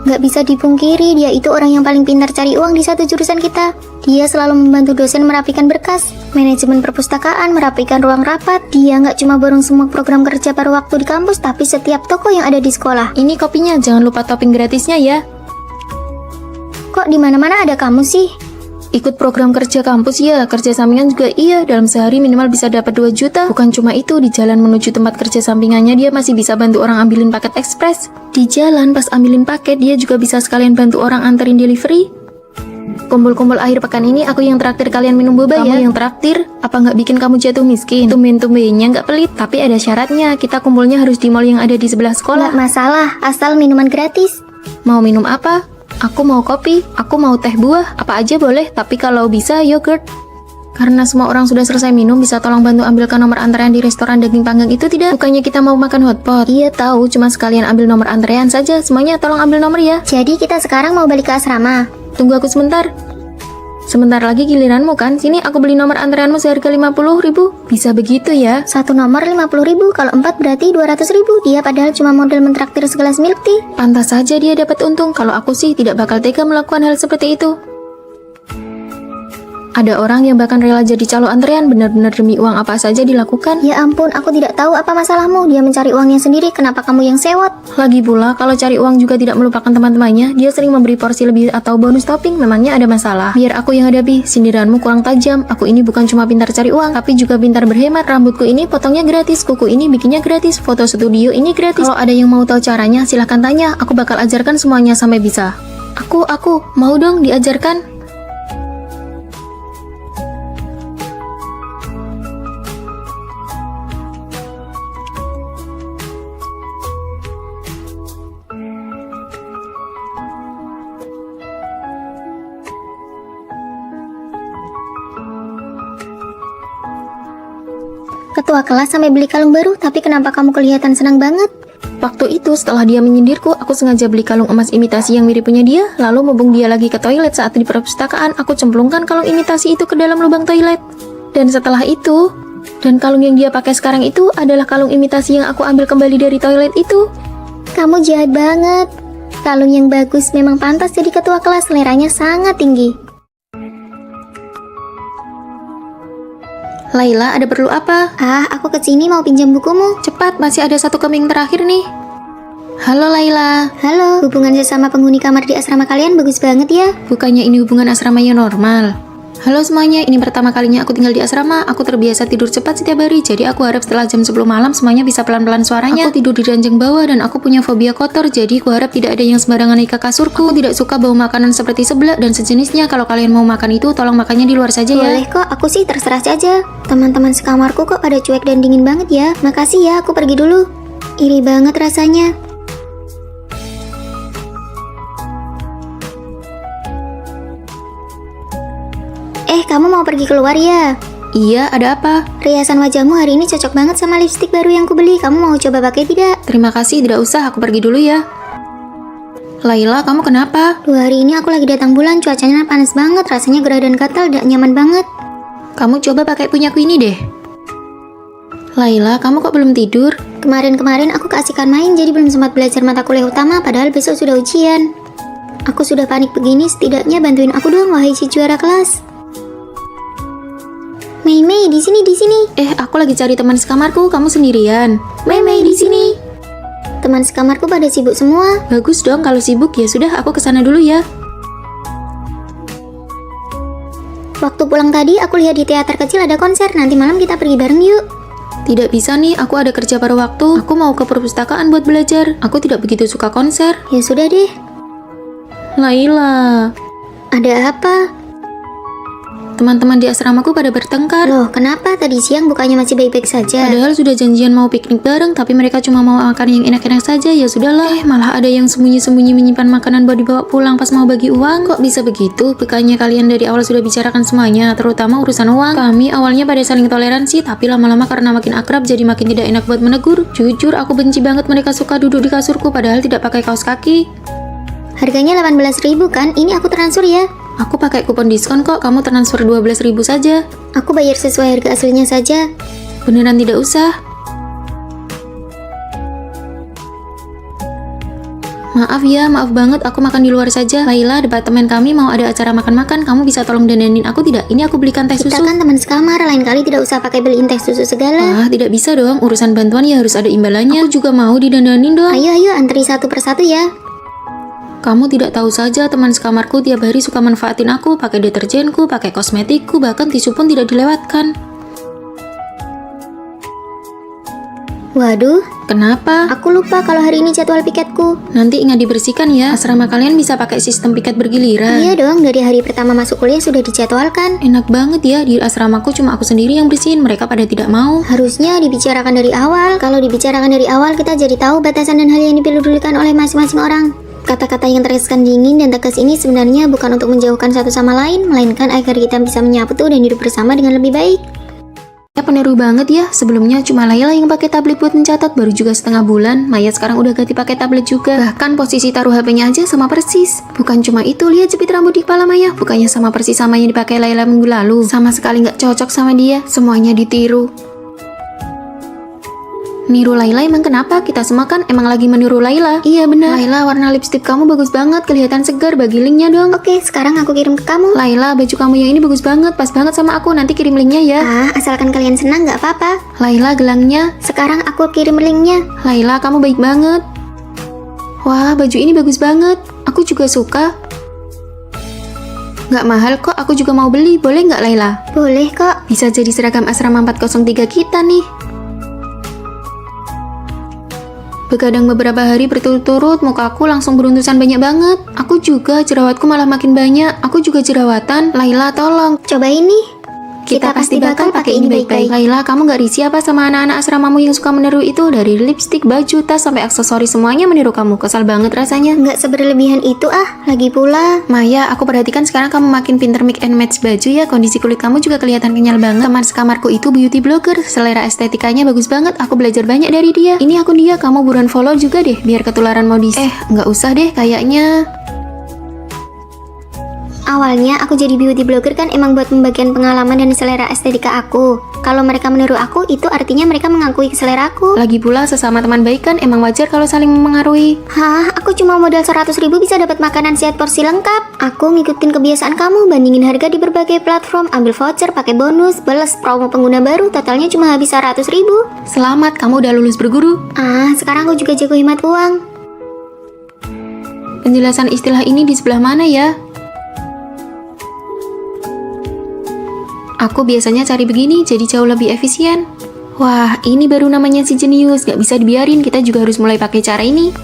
Gak bisa dipungkiri, dia itu orang yang paling pintar cari uang di satu jurusan kita. Dia selalu membantu dosen merapikan berkas, manajemen perpustakaan, merapikan ruang rapat. Dia nggak cuma borong semua program kerja paruh waktu di kampus, tapi setiap toko yang ada di sekolah. Ini kopinya, jangan lupa topping gratisnya ya. Kok di mana-mana ada kamu sih? Ikut program kerja kampus ya, kerja sampingan juga iya. Dalam sehari minimal bisa dapat 2 juta. Bukan cuma itu, di jalan menuju tempat kerja sampingannya dia masih bisa bantu orang ambilin paket ekspres. Di jalan pas ambilin paket dia juga bisa sekalian bantu orang anterin delivery. Kumpul-kumpul akhir pekan ini aku yang traktir kalian minum boba ya. Kamu yang traktir? Apa nggak bikin kamu jatuh miskin? Tumben-tumbennya nggak pelit, tapi ada syaratnya. Kita kumpulnya harus di mall yang ada di sebelah sekolah. Nggak masalah, asal minuman gratis. Mau minum apa? Aku mau kopi, aku mau teh buah, apa aja boleh, tapi kalau bisa yogurt. Karena semua orang sudah selesai minum, bisa tolong bantu ambilkan nomor antrean di restoran daging panggang itu tidak? Bukannya kita mau makan hotpot? Iya tahu, cuma sekalian ambil nomor antrean saja, semuanya tolong ambil nomor ya. Jadi kita sekarang mau balik ke asrama. Tunggu aku sebentar. Sebentar lagi giliranmu kan? Sini aku beli nomor antreanmu seharga 50.000. Bisa begitu ya? Satu nomor 50.000, kalau 4 berarti 200.000. Dia padahal cuma modal mentraktir segelas milk tea. Pantas saja dia dapat untung. Kalau aku sih tidak bakal tega melakukan hal seperti itu. Ada orang yang bahkan rela jadi calo antrean, benar-benar demi uang apa saja dilakukan. Ya ampun, aku tidak tahu apa masalahmu. Dia mencari uangnya sendiri, kenapa kamu yang sewot? Lagi pula, kalau cari uang juga tidak melupakan teman-temannya. Dia sering memberi porsi lebih atau bonus topping, memangnya ada masalah. Biar aku yang hadapi, sindiranmu kurang tajam. Aku ini bukan cuma pintar cari uang, tapi juga pintar berhemat. Rambutku ini potongnya gratis, kuku ini bikinnya gratis, foto studio ini gratis. Kalau ada yang mau tahu caranya, silahkan tanya. Aku bakal ajarkan semuanya sampai bisa. Aku mau dong diajarkan. Ketua kelas sampai beli kalung baru, tapi kenapa kamu kelihatan senang banget? Waktu itu setelah dia menyindirku, aku sengaja beli kalung emas imitasi yang mirip punya dia. Lalu mumpung dia lagi ke toilet saat di perpustakaan, aku cemplungkan kalung imitasi itu ke dalam lubang toilet. Dan setelah itu, kalung yang dia pakai sekarang itu adalah kalung imitasi yang aku ambil kembali dari toilet itu. Kamu jahat banget. Kalung yang bagus memang pantas jadi ketua kelas, seleranya sangat tinggi. Laila, ada perlu apa? Aku kesini mau pinjam bukumu. Cepat, masih ada satu kambing terakhir nih. Halo Laila. Halo, hubungan sesama penghuni kamar di asrama kalian bagus banget ya. Bukannya ini hubungan asramanya normal? Halo semuanya, ini pertama kalinya aku tinggal di asrama. Aku terbiasa tidur cepat setiap hari, jadi aku harap setelah jam 10 malam semuanya bisa pelan-pelan suaranya. Aku tidur di ranjang bawah dan aku punya fobia kotor, jadi aku harap tidak ada yang sembarangan naik ke kasurku. Aku tidak suka bau makanan seperti seblak dan sejenisnya. Kalau kalian mau makan itu, tolong makannya di luar saja ya. Boleh kok, aku sih terserah saja. Teman-teman sekamarku kok pada cuek dan dingin banget ya. Makasih ya, aku pergi dulu. Iri banget rasanya. Kamu mau pergi keluar ya? Iya, ada apa? Riasan wajahmu hari ini cocok banget sama lipstik baru yang kubeli. Kamu mau coba pakai tidak? Terima kasih, tidak usah. Aku pergi dulu ya. Laila, kamu kenapa? 2 hari ini aku lagi datang bulan, cuacanya panas banget. Rasanya gerah dan gatal, gak nyaman banget. Kamu coba pakai punyaku ini deh. Laila, kamu kok belum tidur? Kemarin-kemarin aku keasikan main, jadi belum sempat belajar mata kuliah utama, padahal besok sudah ujian. Aku sudah panik begini, setidaknya bantuin aku dong, wahai si juara kelas. Mei, di sini. Aku lagi cari teman sekamarku, kamu sendirian. Mei, di sini. Teman sekamarku pada sibuk semua. Bagus dong kalau sibuk, ya sudah aku kesana dulu ya. Waktu pulang tadi aku lihat di teater kecil ada konser, nanti malam kita pergi bareng yuk. Tidak bisa nih, aku ada kerja paruh waktu. Aku mau ke perpustakaan buat belajar. Aku tidak begitu suka konser. Ya sudah deh. Laila. Ada apa? Teman-teman di asramaku pada bertengkar. Loh, kenapa? Tadi siang bukannya masih baik-baik saja? Padahal sudah janjian mau piknik bareng, tapi mereka cuma mau makan yang enak-enak saja. Ya sudahlah. Malah ada yang sembunyi-sembunyi menyimpan makanan buat dibawa pulang pas mau bagi uang. Kok bisa begitu? Bukannya kalian dari awal sudah bicarakan semuanya, terutama urusan uang. Kami awalnya pada saling toleransi, tapi lama-lama karena makin akrab jadi makin tidak enak buat menegur. Jujur, aku benci banget mereka suka duduk di kasurku padahal tidak pakai kaos kaki. Harganya 18.000 kan? Ini aku transfer ya. Aku pakai kupon diskon kok, kamu transfer 12.000 saja. Aku bayar sesuai harga aslinya saja. Beneran tidak usah. Maaf ya, maaf banget aku makan di luar saja. Laila, departemen kami mau ada acara makan-makan, kamu bisa tolong dandanin aku tidak? Ini aku belikan teh Kita susu. kan teman sekamar, lain kali tidak usah pakai beliin teh susu segala. Ah, tidak bisa dong, urusan bantuan ya harus ada imbalannya. Aku juga mau didandanin dong. Ayo antri satu persatu ya. Kamu tidak tahu saja teman sekamarku tiap hari suka manfaatin aku, pakai deterjenku, pakai kosmetikku, bahkan tisu pun tidak dilewatkan. Waduh, Kenapa? aku lupa kalau hari ini jadwal piketku. Nanti ingat dibersihkan ya. Asrama kalian bisa pakai sistem piket bergiliran. Iya dong, dari hari pertama masuk kuliah sudah dijadwalkan. Enak banget ya, di asramaku cuma aku sendiri yang bersihin, mereka pada tidak mau. Harusnya dibicarakan dari awal. Kalau dibicarakan dari awal, kita jadi tahu batasan dan hal yang dipedulikan oleh masing-masing orang. Kata-kata yang terkesan dingin dan tegas ini sebenarnya bukan untuk menjauhkan satu sama lain, melainkan agar kita bisa menyatu dan hidup bersama dengan lebih baik. Ya peneru banget ya, sebelumnya cuma Laila yang pakai tablet buat mencatat, baru juga setengah bulan. Maya sekarang udah ganti pakai tablet juga. Bahkan posisi taruh HP-nya aja sama persis. Bukan cuma itu, lihat jepit rambut di kepala Maya. Bukannya sama persis sama yang dipakai Laila minggu lalu. Sama sekali nggak cocok sama dia, semuanya ditiru. Niru Laila emang kenapa? Kita semua kan emang lagi meniru Laila. Iya benar. Laila, warna lipstik kamu bagus banget, kelihatan segar, bagi linknya dong. Oke, sekarang aku kirim ke kamu. Laila, baju kamu yang ini bagus banget, pas banget sama aku, nanti kirim linknya ya. Ah, asalkan kalian senang nggak apa-apa. Laila, gelangnya. Sekarang aku kirim linknya. Laila, kamu baik banget. Wah, baju ini bagus banget. Aku juga suka. Nggak mahal kok, aku juga mau beli. Boleh nggak Laila? Boleh kok. Bisa jadi seragam asrama 403 kita nih. Begadang beberapa hari berturut-turut, mukaku langsung beruntusan banyak banget. Aku juga, jerawatku malah makin banyak. Aku juga jerawatan. Laila, tolong. Coba ini. Kita pasti bakal pakai ini baik-baik. Laila, kamu nggak risih apa sama anak-anak asramamu yang suka meniru itu? Dari lipstik, baju, tas, sampai aksesoris semuanya meniru kamu. Kesal banget rasanya. Nggak seberlebihan itu ah. Lagi pula. Maya, aku perhatikan sekarang kamu makin pinter mix and match baju ya. Kondisi kulit kamu juga kelihatan kenyal banget. Teman sekamarku itu beauty blogger. Selera estetikanya bagus banget. Aku belajar banyak dari dia. Ini akun dia, kamu buruan follow juga deh. Biar ketularan modis. Nggak usah deh kayaknya. Awalnya aku jadi beauty blogger kan emang buat pembagian pengalaman dan selera estetika aku. Kalau mereka meniru aku, itu artinya mereka mengakui selera aku. Lagi pula sesama teman baik kan emang wajar kalau saling mempengaruhi. Hah, aku cuma modal 100.000 bisa dapat makanan sehat porsi lengkap. Aku ngikutin kebiasaan kamu, bandingin harga di berbagai platform, ambil voucher, pakai bonus, balas promo pengguna baru, totalnya cuma habis 100.000. Selamat, kamu udah lulus berguru. Ah, sekarang aku juga jago hemat uang. Penjelasan istilah ini di sebelah mana ya? Aku biasanya cari begini, jadi jauh lebih efisien. Wah, ini baru namanya si jenius, gak bisa dibiarin, kita juga harus mulai pakai cara ini.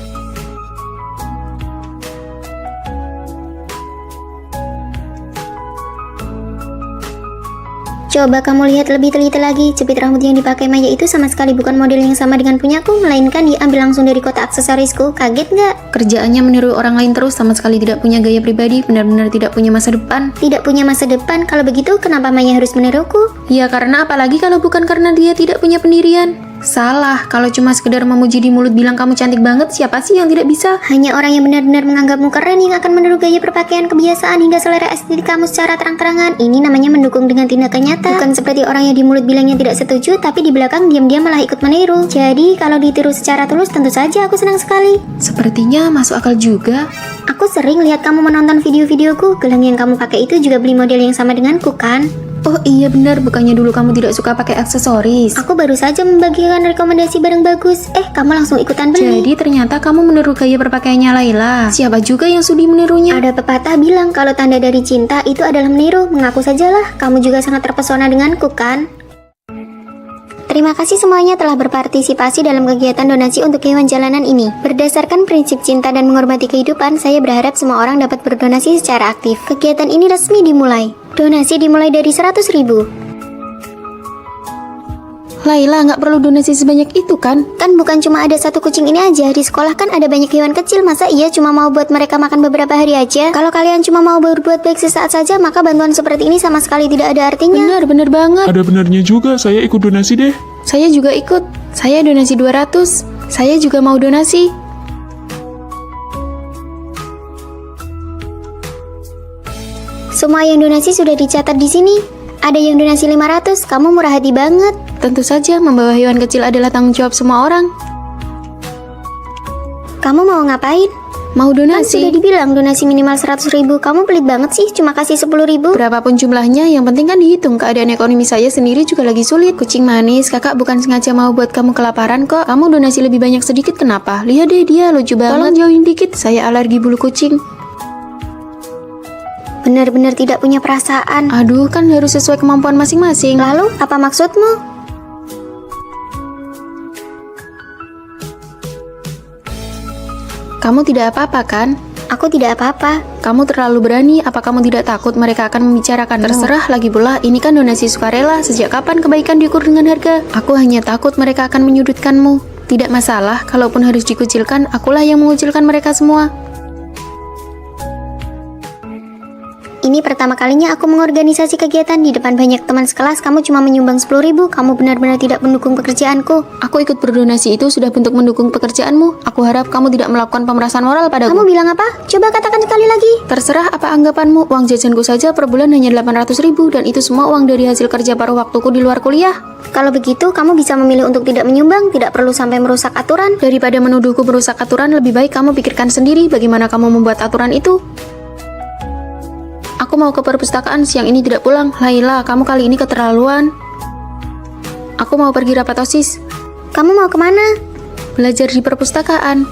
Coba kamu lihat lebih teliti lagi, jepit rambut yang dipakai Maya itu sama sekali bukan model yang sama dengan punyaku, melainkan diambil langsung dari kotak aksesorisku. Kaget nggak? Kerjaannya meniru orang lain terus, sama sekali tidak punya gaya pribadi, benar-benar tidak punya masa depan. Tidak punya masa depan, kalau begitu kenapa Maya harus meniruku? Ya karena apalagi kalau bukan karena dia tidak punya pendirian. Salah, kalau cuma sekedar memuji di mulut bilang kamu cantik banget, siapa sih yang tidak bisa? Hanya orang yang benar-benar menganggapmu keren yang akan meniru gaya berpakaian, kebiasaan, hingga selera estetik kamu secara terang-terangan. Ini namanya mendukung dengan tindakan nyata. Bukan seperti orang yang di mulut bilangnya tidak setuju, tapi di belakang diam-diam malah ikut meniru. Jadi, kalau ditiru secara tulus, tentu saja aku senang sekali. Sepertinya masuk akal juga. Aku sering lihat kamu menonton video-videoku. Gelang yang kamu pakai itu juga beli model yang sama denganku, kan? Oh iya benar, bukannya dulu kamu tidak suka pakai aksesoris. Aku baru saja membagikan rekomendasi barang bagus. Kamu langsung ikutan beli. Jadi ternyata kamu meniru gaya berpakaiannya Laila. Siapa juga yang sudi menirunya? Ada pepatah bilang kalau tanda dari cinta itu adalah meniru. Mengaku sajalah, kamu juga sangat terpesona denganku, kan? Terima kasih semuanya telah berpartisipasi dalam kegiatan donasi untuk hewan jalanan ini. Berdasarkan prinsip cinta dan menghormati kehidupan, saya berharap semua orang dapat berdonasi secara aktif. Kegiatan ini resmi dimulai. Donasi dimulai dari 100.000. Laila, nggak perlu donasi sebanyak itu kan? Kan bukan cuma ada satu kucing ini aja. Di sekolah kan ada banyak hewan kecil. Masa iya cuma mau buat mereka makan beberapa hari aja? Kalau kalian cuma mau berbuat baik sesaat saja, maka bantuan seperti ini sama sekali tidak ada artinya. Bener banget. Ada benarnya juga, saya ikut donasi deh. Saya juga ikut. Saya donasi 200. Saya juga mau donasi. Semua yang donasi sudah dicatat di sini. Ada yang donasi 500, kamu murah hati banget. Tentu saja, membawa hewan kecil adalah tanggung jawab semua orang. Kamu mau ngapain? Mau Kan donasi. sudah dibilang donasi minimal 100.000. Kamu pelit banget sih, cuma kasih 10.000. Berapapun jumlahnya, yang penting kan dihitung. Keadaan ekonomi saya sendiri juga lagi sulit. Kucing manis, kakak bukan sengaja mau buat kamu kelaparan kok. Kamu donasi lebih banyak sedikit, kenapa? Lihat deh dia, lucu banget. Tolong jauhin dikit, saya alergi bulu kucing. Benar-benar tidak punya perasaan. Aduh, kan harus sesuai kemampuan masing-masing. Lalu, apa maksudmu? Kamu tidak apa-apa kan? Aku tidak apa-apa. Kamu terlalu berani, apa kamu tidak takut mereka akan membicarakan? Terserah, lagi pula ini kan donasi sukarela. Sejak kapan kebaikan diukur dengan harga? Aku hanya takut mereka akan menyudutkanmu. Tidak masalah, kalaupun harus dikucilkan, akulah yang mengucilkan mereka semua. Ini pertama kalinya aku mengorganisasi kegiatan di depan banyak teman sekelas. Kamu cuma menyumbang 10.000. Kamu benar-benar tidak mendukung pekerjaanku. Aku ikut berdonasi itu sudah bentuk mendukung pekerjaanmu. Aku harap kamu tidak melakukan pemerasan moral padaku. Kamu bilang apa? Coba katakan sekali lagi. Terserah apa anggapanmu, uang jajanku saja per bulan hanya 800.000 dan itu semua uang dari hasil kerja paruh waktuku di luar kuliah. Kalau begitu, kamu bisa memilih untuk tidak menyumbang. Tidak perlu sampai merusak aturan. Daripada menuduhku merusak aturan, lebih baik kamu pikirkan sendiri bagaimana kamu membuat aturan itu. Aku mau ke perpustakaan, siang ini tidak pulang. Laila, kamu kali ini keterlaluan. Aku mau pergi rapat OSIS. Kamu mau kemana? Belajar di perpustakaan.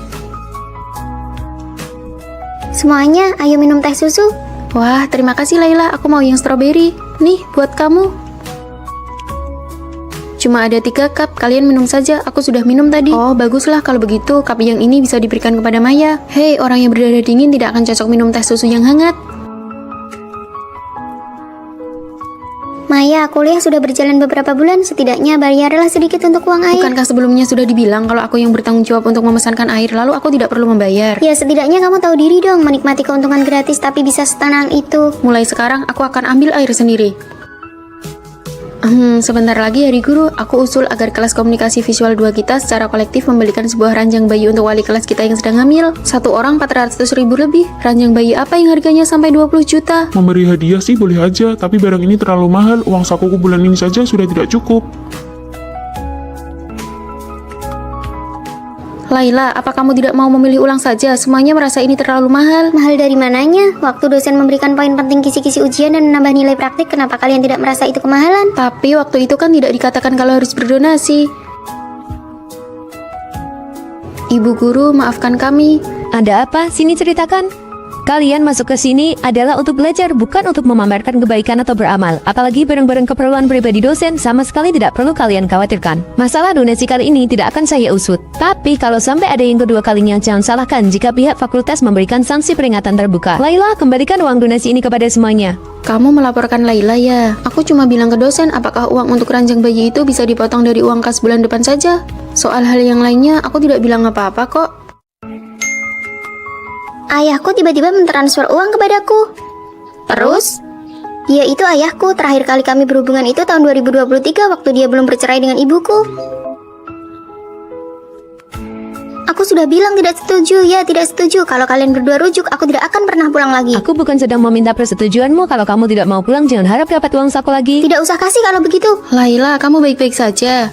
Semuanya, ayo minum teh susu. Wah, terima kasih Laila, aku mau yang strawberry. Nih, buat kamu. Cuma ada 3 cup, kalian minum saja, aku sudah minum tadi. Oh, baguslah kalau begitu, cup yang ini bisa diberikan kepada Maya. Hei, orang yang berdarah dingin tidak akan cocok minum teh susu yang hangat. Maya, kuliah sudah berjalan beberapa bulan. Setidaknya bayarlah sedikit untuk uang air. Bukankah sebelumnya sudah dibilang kalau aku yang bertanggung jawab untuk memesankan air, lalu aku tidak perlu membayar? Ya, setidaknya kamu tahu diri dong, menikmati keuntungan gratis tapi bisa setenang itu. Mulai sekarang aku akan ambil air sendiri. Sebentar lagi hari guru, aku usul agar kelas komunikasi visual 2 kita secara kolektif membelikan sebuah ranjang bayi untuk wali kelas kita yang sedang hamil. Satu orang 400.000 lebih. Ranjang bayi apa yang harganya sampai 20 juta? Memberi hadiah sih boleh aja, tapi barang ini terlalu mahal. Uang sakuku bulan ini saja sudah tidak cukup. Laila, apa kamu tidak mau memilih ulang saja? Semuanya merasa ini terlalu mahal. Mahal dari mananya? Waktu dosen memberikan poin penting kisi-kisi ujian dan menambah nilai praktik, kenapa kalian tidak merasa itu kemahalan? Tapi waktu itu kan tidak dikatakan kalau harus berdonasi. Ibu guru, maafkan kami. Ada apa? Sini ceritakan. Kalian masuk ke sini adalah untuk belajar, bukan untuk memamerkan kebaikan atau beramal. Apalagi barang-barang keperluan pribadi dosen sama sekali tidak perlu kalian khawatirkan. Masalah donasi kali ini tidak akan saya usut. Tapi kalau sampai ada yang kedua kalinya, jangan salahkan jika pihak fakultas memberikan sanksi peringatan terbuka. Laila, kembalikan uang donasi ini kepada semuanya. Kamu melaporkan Laila ya? Aku cuma bilang ke dosen apakah uang untuk ranjang bayi itu bisa dipotong dari uang kas bulan depan saja. Soal hal yang lainnya, aku tidak bilang apa-apa kok. Ayahku tiba-tiba mentransfer uang kepadaku. Terus? Dia itu ayahku. Terakhir kali kami berhubungan itu tahun 2023 waktu dia belum bercerai dengan ibuku. Aku sudah bilang tidak setuju. Ya, tidak setuju. Kalau kalian berdua rujuk, aku tidak akan pernah pulang lagi. Aku bukan sedang meminta persetujuanmu. Kalau kamu tidak mau pulang, jangan harap dapat uang saku lagi. Tidak usah kasih kalau begitu. Laila, kamu baik-baik saja.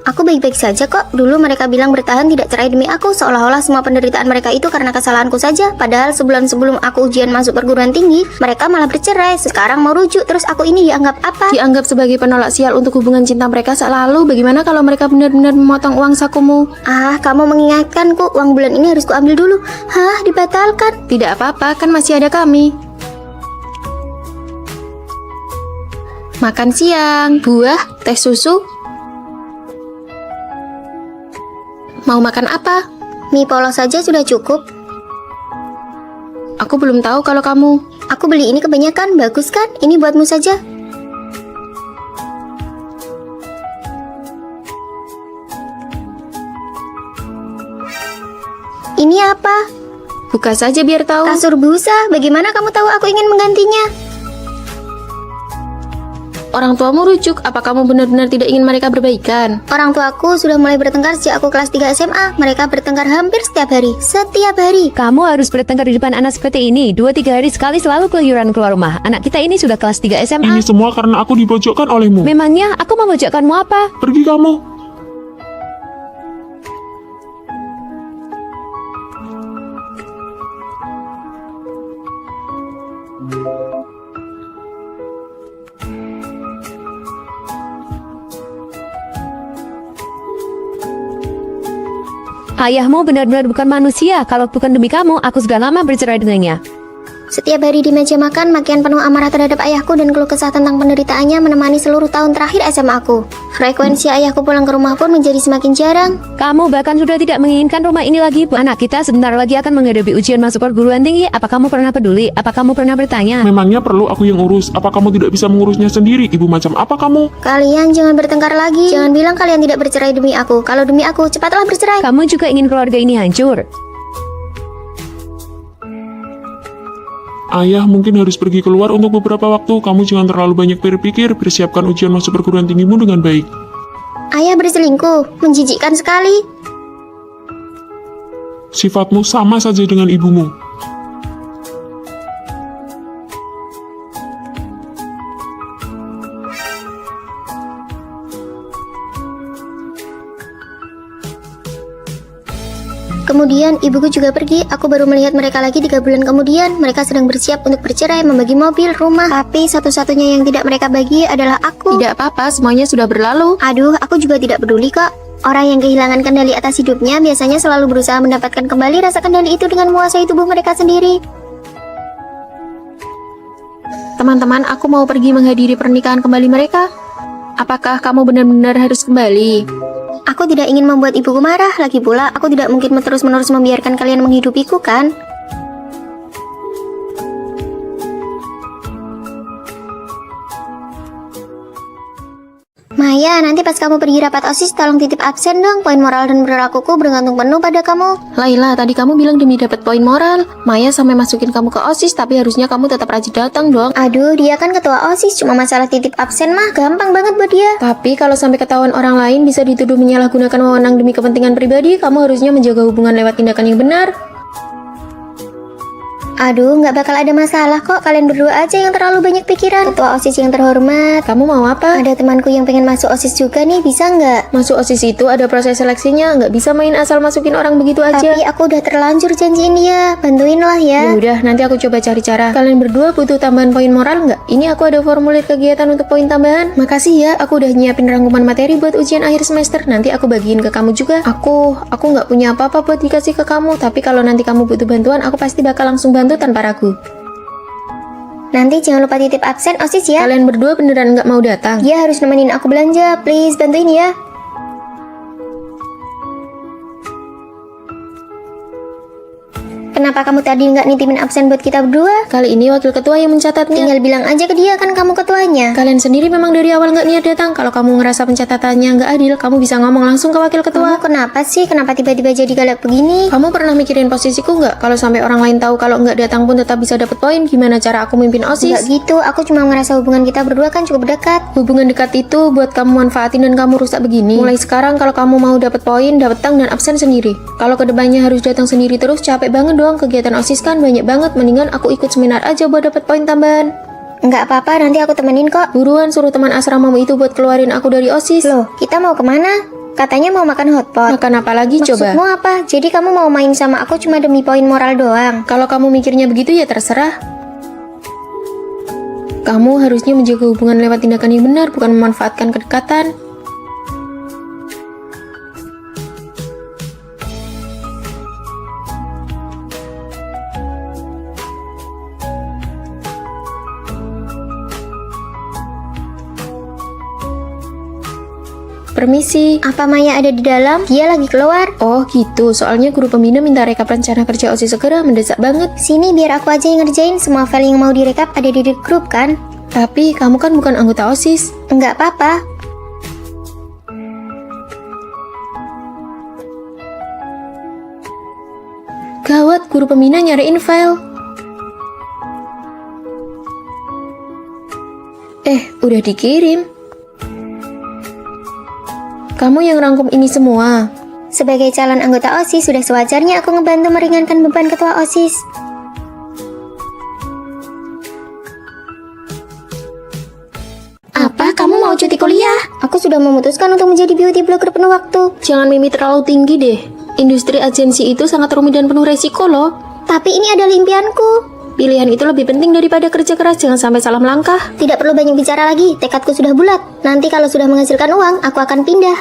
Aku baik-baik saja kok. Dulu mereka bilang bertahan tidak cerai demi aku, seolah-olah semua penderitaan mereka itu karena kesalahanku saja. Padahal sebulan sebelum aku ujian masuk perguruan tinggi, mereka malah bercerai. Sekarang mau rujuk, terus aku ini dianggap apa? Dianggap sebagai penolak sial untuk hubungan cinta mereka selalu. Bagaimana kalau mereka benar-benar memotong uang sakumu? Ah, kamu mengingatkanku. Uang bulan ini harus kuambil dulu. Hah, dibatalkan? Tidak apa-apa, kan masih ada kami. Makan siang, buah, teh susu. Mau makan apa? Mie polos saja sudah cukup. Aku belum tahu kalau kamu. Aku beli ini kebanyakan, bagus kan? Ini buatmu saja. Ini apa? Buka saja biar tahu. Kasur busa. Bagaimana kamu tahu aku ingin menggantinya? Orang tuamu rujuk, apa kamu benar-benar tidak ingin mereka berbaikan? Orang tuaku sudah mulai bertengkar sejak aku kelas 3 SMA. Mereka bertengkar hampir setiap hari. Setiap hari. Kamu harus bertengkar di depan anak seperti ini. 2-3 hari sekali selalu keluyuran keluar rumah. Anak kita ini sudah kelas 3 SMA. Ini semua karena aku dipojokkan olehmu. Memangnya aku memojokkanmu apa? Pergi kamu. Ayahmu benar-benar bukan manusia. Kalau bukan demi kamu, aku sudah lama bercerai dengannya. Setiap hari di meja makan, makian penuh amarah terhadap ayahku dan keluh kesah tentang penderitaannya menemani seluruh tahun terakhir SMA aku. Frekuensi ayahku pulang ke rumah pun menjadi semakin jarang. Kamu bahkan sudah tidak menginginkan rumah ini lagi. Anak kita sebentar lagi akan menghadapi ujian masuk perguruan tinggi. Apa kamu pernah peduli? Apa kamu pernah bertanya? Memangnya perlu aku yang urus? Apa kamu tidak bisa mengurusnya sendiri? Ibu macam apa kamu? Kalian jangan bertengkar lagi. Jangan bilang kalian tidak bercerai demi aku. Kalau demi aku, cepatlah bercerai. Kamu juga ingin keluarga ini hancur. Ayah mungkin harus pergi keluar untuk beberapa waktu. Kamu jangan terlalu banyak berpikir. Persiapkan ujian masuk perguruan tinggimu dengan baik. Ayah berselingkuh, menjijikkan sekali. Sifatmu sama saja dengan ibumu. Kemudian ibuku juga pergi. Aku baru melihat mereka lagi 3 bulan kemudian. Mereka sedang bersiap untuk bercerai, membagi mobil, rumah. Tapi satu-satunya yang tidak mereka bagi adalah aku. Tidak apa-apa, semuanya sudah berlalu. Aduh, aku juga tidak peduli kok. Orang yang kehilangan kendali atas hidupnya biasanya selalu berusaha mendapatkan kembali rasa kendali itu dengan menguasai tubuh mereka sendiri. Teman-teman, aku mau pergi menghadiri pernikahan kembali mereka. Apakah kamu benar-benar harus kembali? Aku tidak ingin membuat ibuku marah. Lagi pula, aku tidak mungkin terus-menerus membiarkan kalian menghidupiku, kan? Maya, nanti pas kamu pergi rapat OSIS, tolong titip absen dong. Poin moral dan perilakuku bergantung penuh pada kamu. Laila, tadi kamu bilang demi dapat poin moral. Maya sampai masukin kamu ke OSIS, tapi harusnya kamu tetap rajin datang dong. Aduh, dia kan ketua OSIS. Cuma masalah titip absen mah gampang banget buat dia. Tapi kalau sampai ketahuan orang lain bisa dituduh menyalahgunakan wewenang demi kepentingan pribadi, kamu harusnya menjaga hubungan lewat tindakan yang benar. Aduh, nggak bakal ada masalah kok. Kalian berdua aja yang terlalu banyak pikiran. Ketua OSIS yang terhormat. Kamu mau apa? Ada temanku yang pengen masuk OSIS juga nih, bisa nggak? Masuk OSIS itu ada proses seleksinya, nggak bisa main asal masukin orang begitu aja. Tapi aku udah terlanjur janjiin dia. Bantuin lah ya. Ya udah, nanti aku coba cari cara. Kalian berdua butuh tambahan poin moral nggak? Ini aku ada formulir kegiatan untuk poin tambahan. Makasih ya, aku udah nyiapin rangkuman materi buat ujian akhir semester. Nanti aku bagiin ke kamu juga. Aku nggak punya apa-apa buat dikasih ke kamu. Tapi kalau nanti kamu butuh bantuan, aku pasti bakal langsung bantu tanpa ragu. Nanti jangan lupa titip absen OSIS ya. Kalian berdua beneran nggak mau datang? Dia harus nemenin aku belanja. Please, bantuin ya. Kenapa kamu tadi nggak nitipin absen buat kita berdua? Kali ini wakil ketua yang mencatatnya. Tinggal bilang aja ke dia, kan kamu ketuanya. Kalian sendiri memang dari awal nggak niat datang. Kalau kamu ngerasa pencatatannya nggak adil, kamu bisa ngomong langsung ke wakil ketua. Kamu kenapa sih? Kenapa tiba-tiba jadi galak begini? Kamu pernah mikirin posisiku nggak? Kalau sampai orang lain tahu kalau nggak datang pun tetap bisa dapet poin, gimana cara aku mimpin OSIS? Nggak gitu, aku cuma ngerasa hubungan kita berdua kan cukup dekat. Hubungan dekat itu buat kamu manfaatin dan kamu rusak begini. Mulai sekarang kalau kamu mau dapet poin, datang dan absen sendiri. Kalau kedepannya harus datang sendiri terus, capek banget dong. Kegiatan OSIS kan banyak banget, mendingan aku ikut seminar aja buat dapet poin tambahan. Nggak apa-apa, nanti aku temenin kok. Buruan suruh teman asramamu itu buat keluarin aku dari OSIS. Loh, kita mau kemana? Katanya mau makan hotpot. Makan apa lagi coba? Maksudmu apa? Jadi kamu mau main sama aku cuma demi poin moral doang? Kalau kamu mikirnya begitu ya terserah. Kamu harusnya menjaga hubungan lewat tindakan yang benar, bukan memanfaatkan kedekatan. Permisi. Apa Maya ada di dalam? Dia lagi keluar. Oh gitu, soalnya guru pembina minta rekap rencana kerja OSIS segera, mendesak banget. Sini biar aku aja yang ngerjain. Semua file yang mau direkap ada di grup kan? Tapi kamu kan bukan anggota OSIS. Enggak apa-apa. Gawat, guru pembina nyariin file. Udah dikirim. Kamu yang rangkum ini semua. Sebagai calon anggota OSIS, sudah sewajarnya aku ngebantu meringankan beban ketua OSIS. Apa, kamu mau cuti kuliah? Aku sudah memutuskan untuk menjadi beauty blogger penuh waktu. Jangan mimpi terlalu tinggi deh. Industri agensi itu sangat rumit dan penuh resiko loh. Tapi ini adalah impianku. Pilihan itu lebih penting daripada kerja keras, jangan sampai salah melangkah. Tidak perlu banyak bicara lagi, tekadku sudah bulat. Nanti kalau sudah menghasilkan uang, aku akan pindah.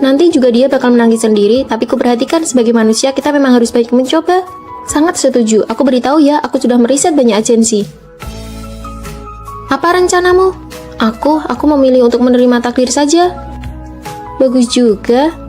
Nanti juga dia bakal menangis sendiri, tapi kuperhatikan sebagai manusia kita memang harus baik mencoba. Sangat setuju, aku beritahu ya, aku sudah meriset banyak agensi. Apa rencanamu? Aku memilih untuk menerima takdir saja. Bagus juga.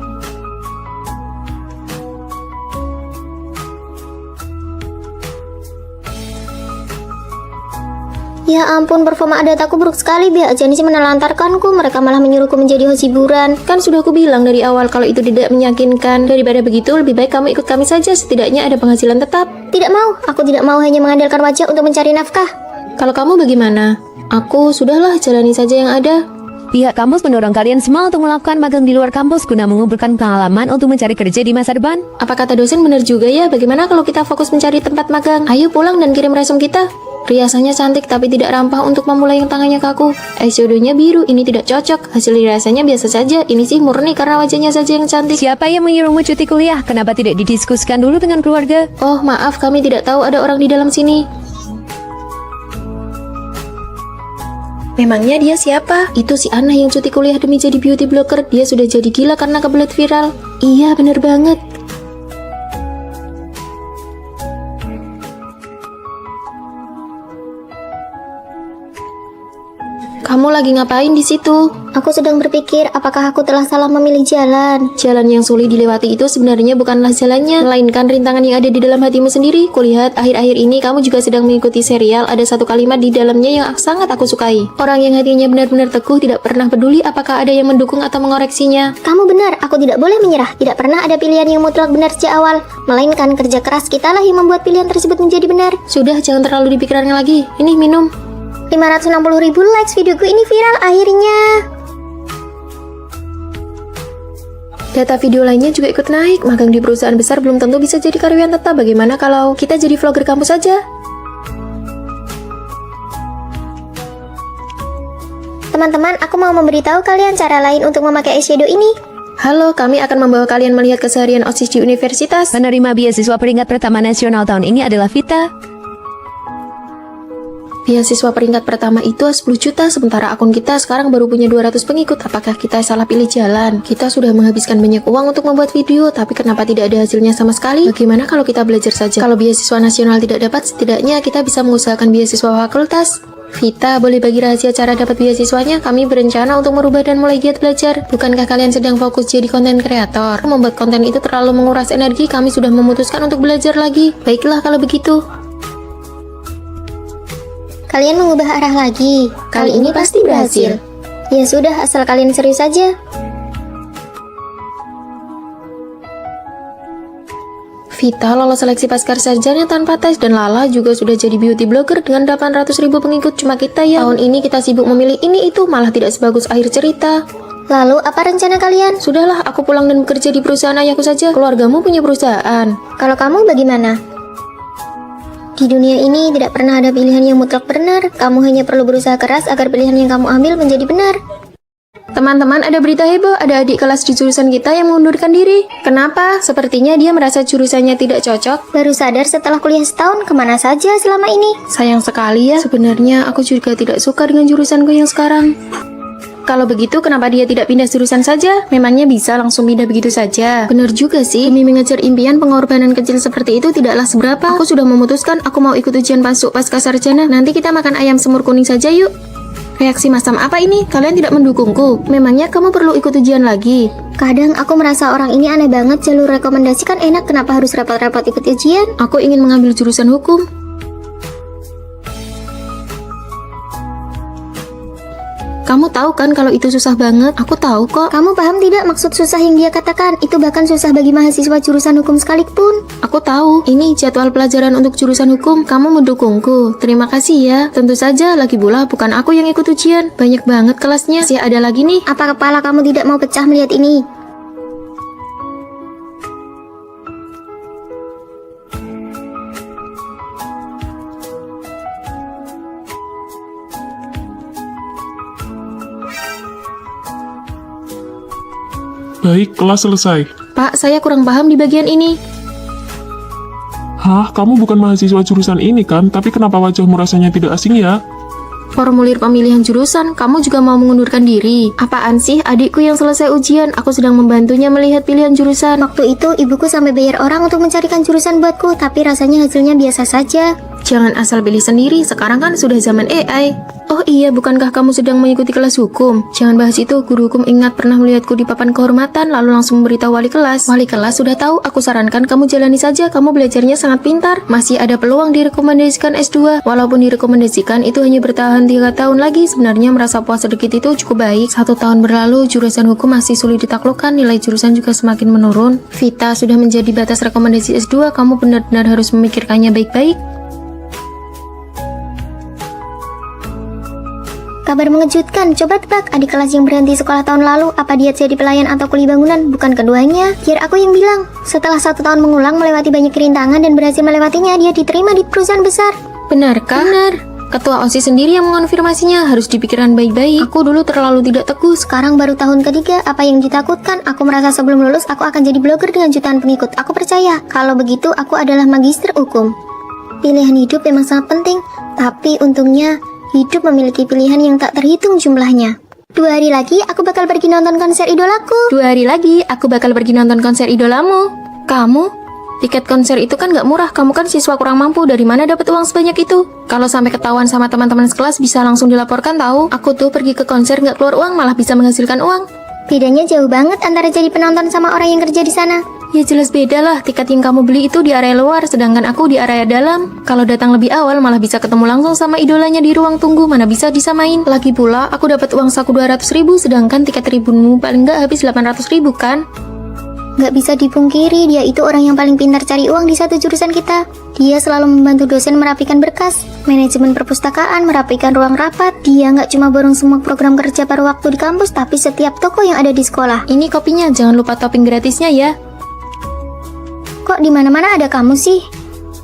Ya ampun, performa dataku buruk sekali. Pihak agensi menelantarkanku. Mereka malah menyuruhku menjadi host hiburan. Kan sudah aku bilang dari awal kalau itu tidak meyakinkan. Daripada begitu, lebih baik kamu ikut kami saja. Setidaknya ada penghasilan tetap. Tidak mau, aku tidak mau hanya mengandalkan wajah untuk mencari nafkah. Kalau kamu bagaimana? Sudahlah, jalani saja yang ada. Pihak kampus mendorong kalian semua untuk melakukan magang di luar kampus guna mengumpulkan pengalaman untuk mencari kerja di masa depan. Apa kata dosen benar juga ya? Bagaimana kalau kita fokus mencari tempat magang? Ayo pulang dan kirim resume kita. Riasannya cantik tapi tidak rampah untuk memulai yang tangannya kaku. Eyeshadownya biru, ini tidak cocok. Hasil riasannya biasa saja. Ini sih murni karena wajahnya saja yang cantik. Siapa yang menyuruhmu cuti kuliah? Kenapa tidak didiskusikan dulu dengan keluarga? Oh maaf, kami tidak tahu ada orang di dalam sini. Memangnya dia siapa? Itu si Anna yang cuti kuliah demi jadi beauty blogger. Dia sudah jadi gila karena kebelet viral. Iya bener banget. Kamu lagi ngapain di situ? Aku sedang berpikir apakah aku telah salah memilih jalan. Jalan yang sulit dilewati itu sebenarnya bukanlah jalannya, melainkan rintangan yang ada di dalam hatimu sendiri. Kulihat akhir-akhir ini kamu juga sedang mengikuti serial. Ada satu kalimat di dalamnya yang sangat aku sukai. Orang yang hatinya benar-benar teguh tidak pernah peduli apakah ada yang mendukung atau mengoreksinya. Kamu benar, aku tidak boleh menyerah. Tidak pernah ada pilihan yang mutlak benar sejak awal. Melainkan kerja keras kitalah yang membuat pilihan tersebut menjadi benar. Sudah, jangan terlalu dipikirkan lagi. Ini minum. 560.000 likes, videoku ini viral akhirnya. Data video lainnya juga ikut naik. Magang di perusahaan besar belum tentu bisa jadi karyawan tetap. Bagaimana kalau kita jadi vlogger kampus saja? Teman-teman, aku mau memberitahu kalian cara lain untuk memakai eyeshadow ini. Halo, kami akan membawa kalian melihat keseharian OSIS di universitas. Penerima beasiswa peringkat pertama nasional tahun ini adalah Vita. Beasiswa peringkat pertama itu 10 juta, sementara akun kita sekarang baru punya 200 pengikut. Apakah kita salah pilih jalan? Kita sudah menghabiskan banyak uang untuk membuat video, tapi kenapa tidak ada hasilnya sama sekali? Bagaimana kalau kita belajar saja? Kalau beasiswa nasional tidak dapat, setidaknya kita bisa mengusahakan beasiswa fakultas. Vita, boleh bagi rahasia cara dapat beasiswanya? Kami berencana untuk merubah dan mulai giat belajar. Bukankah kalian sedang fokus jadi konten kreator? Membuat konten itu terlalu menguras energi, kami sudah memutuskan untuk belajar lagi. Baiklah kalau begitu. Kalian mengubah arah lagi. Kali ini pasti berhasil. Ya sudah, asal kalian serius saja. Vita lolos seleksi pasca sarjana tanpa tes, dan Lala juga sudah jadi beauty blogger dengan 800.000 pengikut. Cuma kita ya, tahun ini kita sibuk memilih ini itu, malah tidak sebagus akhir cerita. Lalu apa rencana kalian? Sudahlah, aku pulang dan bekerja di perusahaan ayahku saja. Keluargamu punya perusahaan. Kalau kamu bagaimana? Di dunia ini tidak pernah ada pilihan yang mutlak benar. Kamu hanya perlu berusaha keras agar pilihan yang kamu ambil menjadi benar. Teman-teman, ada berita heboh. Ada adik kelas di jurusan kita yang mengundurkan diri. Kenapa? Sepertinya dia merasa jurusannya tidak cocok. Baru sadar setelah kuliah setahun, kemana saja selama ini? Sayang sekali ya. Sebenarnya aku juga tidak suka dengan jurusanku yang sekarang. Kalau begitu, kenapa dia tidak pindah jurusan saja? Memangnya bisa langsung pindah begitu saja? Benar juga sih, demi mengejar impian, pengorbanan kecil seperti itu tidaklah seberapa. Aku sudah memutuskan, aku mau ikut ujian masuk pasca sarjana. Nanti kita makan ayam semur kuning saja yuk. Reaksi macam apa ini? Kalian tidak mendukungku? Memangnya kamu perlu ikut ujian lagi? Kadang aku merasa orang ini aneh banget, jalur rekomendasi kan enak, kenapa harus repot-repot ikut ujian? Aku ingin mengambil jurusan hukum. Kamu tahu kan kalau itu susah banget? Aku tahu kok. Kamu paham tidak maksud susah yang dia katakan? Itu bahkan susah bagi mahasiswa jurusan hukum sekalipun. Aku tahu, ini jadwal pelajaran untuk jurusan hukum. Kamu mendukungku. Terima kasih ya. Tentu saja, lagi pula bukan aku yang ikut ujian. Banyak banget kelasnya. Masih ada lagi nih. Apa kepala kamu tidak mau pecah melihat ini? Baik, kelas selesai. Pak, saya kurang paham di bagian ini. Hah, kamu bukan mahasiswa jurusan ini kan? Tapi kenapa wajahmu rasanya tidak asing ya? Formulir pemilihan jurusan, kamu juga mau mengundurkan diri. Apaan sih, adikku yang selesai ujian, aku sedang membantunya melihat pilihan jurusan. Waktu itu ibuku sampai bayar orang untuk mencarikan jurusan buatku, tapi rasanya hasilnya biasa saja. Jangan asal pilih sendiri, sekarang kan sudah zaman AI. Oh iya, bukankah kamu sedang mengikuti kelas hukum? Jangan bahas itu, guru hukum ingat pernah melihatku di papan kehormatan, lalu langsung memberitahu wali kelas. Wali kelas sudah tahu, aku sarankan kamu jalani saja, kamu belajarnya sangat pintar. Masih ada peluang direkomendasikan S2, walaupun direkomendasikan itu hanya bertahan 3 tahun lagi, sebenarnya merasa puas sedikit itu cukup baik. 1 tahun berlalu, jurusan hukum masih sulit ditaklukkan, nilai jurusan juga semakin menurun. Vita sudah menjadi batas rekomendasi S2, kamu benar-benar harus memikirkannya baik-baik. Kabar mengejutkan, coba tebak adik kelas yang berhenti sekolah tahun lalu, apa dia jadi pelayan atau kuli bangunan? Bukan keduanya, biar aku yang bilang. Setelah 1 tahun mengulang melewati banyak rintangan dan berhasil melewatinya, dia diterima di perusahaan besar. Benarkah? Benar. Ketua OSIS sendiri yang mengonfirmasinya, harus dipikirkan baik-baik. Aku dulu terlalu tidak teguh. Sekarang baru tahun ketiga, apa yang ditakutkan? Aku merasa sebelum lulus aku akan jadi blogger dengan jutaan pengikut. Aku percaya, kalau begitu aku adalah magister hukum. Pilihan hidup memang sangat penting, tapi untungnya hidup memiliki pilihan yang tak terhitung jumlahnya. 2 hari lagi aku bakal pergi nonton konser idolaku. 2 hari lagi aku bakal pergi nonton konser idolamu. Kamu? Tiket konser itu kan gak murah, kamu kan siswa kurang mampu, dari mana dapat uang sebanyak itu? Kalau sampai ketahuan sama teman-teman sekelas bisa langsung dilaporkan tahu. Aku tuh pergi ke konser gak keluar uang, malah bisa menghasilkan uang. Bedanya jauh banget antara jadi penonton sama orang yang kerja di sana. Ya jelas beda lah, tiket yang kamu beli itu di area luar, sedangkan aku di area dalam. Kalau datang lebih awal malah bisa ketemu langsung sama idolanya di ruang tunggu, mana bisa disamain. Lagi pula, aku dapat uang saku 200.000, sedangkan tiket ribumu paling nggak habis 800.000 kan? Nggak bisa dipungkiri, dia itu orang yang paling pintar cari uang di satu jurusan kita. Dia selalu membantu dosen merapikan berkas, manajemen perpustakaan merapikan ruang rapat. Dia nggak cuma borong semua program kerja paruh waktu di kampus, tapi setiap toko yang ada di sekolah. Ini kopinya, jangan lupa topping gratisnya ya. Kok di mana-mana ada kamu sih?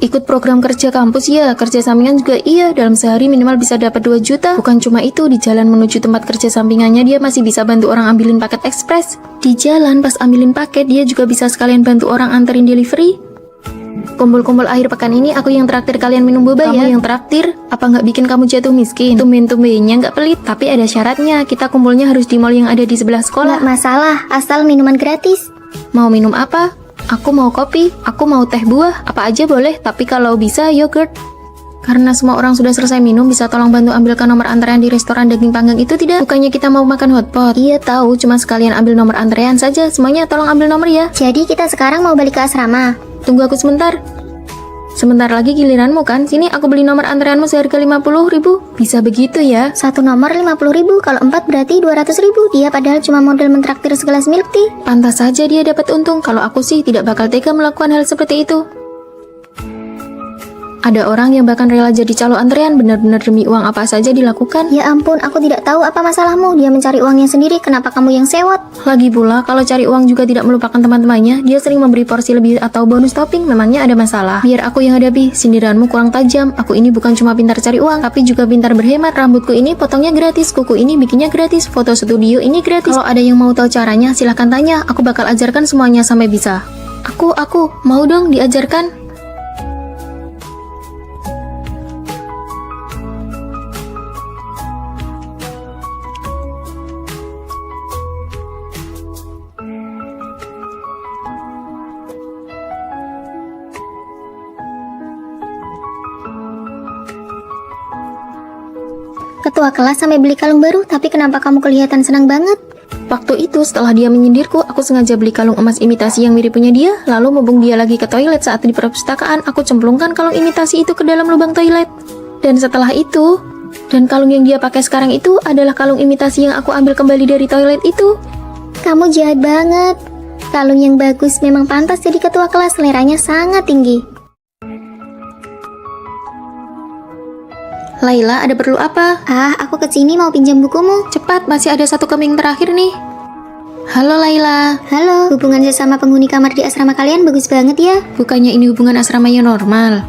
Ikut program kerja kampus ya, kerja sampingan juga iya. Dalam sehari minimal bisa dapat 2 juta. Bukan cuma itu, di jalan menuju tempat kerja sampingannya dia masih bisa bantu orang ambilin paket ekspres. Di jalan pas ambilin paket dia juga bisa sekalian bantu orang anterin delivery. Kumpul-kumpul akhir pekan ini aku yang traktir kalian minum boba ya. Kamu yang traktir? Apa nggak bikin kamu jatuh miskin? Tumben-tumbennya nggak pelit, tapi ada syaratnya. Kita kumpulnya harus di mall yang ada di sebelah sekolah. Nggak masalah, asal minuman gratis. Mau minum apa? Aku mau kopi, aku mau teh buah, apa aja boleh, tapi kalau bisa yogurt. Karena semua orang sudah selesai minum, bisa tolong bantu ambilkan nomor antrean di restoran daging panggang itu tidak? Bukannya kita mau makan hotpot? Iya tahu, cuma sekalian ambil nomor antrean saja, semuanya tolong ambil nomor ya. Jadi kita sekarang mau balik ke asrama. Tunggu aku sebentar. Sebentar lagi giliranmu kan? Sini aku beli nomor antreanmu seharga 50.000. Bisa begitu ya? Satu nomor 50.000, kalau 4 berarti 200.000. Dia padahal cuma model mentraktir segelas milk tea. Pantas saja dia dapat untung, kalau aku sih tidak bakal tega melakukan hal seperti itu. Ada orang yang bahkan rela jadi calo antrean benar-benar demi uang apa saja dilakukan. Ya ampun, aku tidak tahu apa masalahmu. Dia mencari uangnya sendiri, kenapa kamu yang sewot? Lagi pula, kalau cari uang juga tidak melupakan teman-temannya. Dia sering memberi porsi lebih atau bonus topping, memangnya ada masalah. Biar aku yang hadapi, sindiranmu kurang tajam. Aku ini bukan cuma pintar cari uang, tapi juga pintar berhemat. Rambutku ini potongnya gratis, kuku ini bikinnya gratis, foto studio ini gratis. Kalau ada yang mau tahu caranya, silahkan tanya. Aku bakal ajarkan semuanya sampai bisa. Aku mau dong diajarkan. Ketua kelas sampai beli kalung baru, tapi kenapa kamu kelihatan senang banget? Waktu itu setelah dia menyindirku, aku sengaja beli kalung emas imitasi yang mirip punya dia, lalu mumpung dia lagi ke toilet saat di perpustakaan, aku cemplungkan kalung imitasi itu ke dalam lubang toilet. Dan setelah itu, dan kalung yang dia pakai sekarang itu adalah kalung imitasi yang aku ambil kembali dari toilet itu. Kamu jahat banget. Kalung yang bagus memang pantas jadi ketua kelas, seleranya sangat tinggi. Laila, ada perlu apa? Aku kesini mau pinjam bukumu. Cepat, masih ada satu keming terakhir nih. Halo Laila. Halo, hubungan sesama penghuni kamar di asrama kalian bagus banget ya. Bukannya ini hubungan asramanya normal?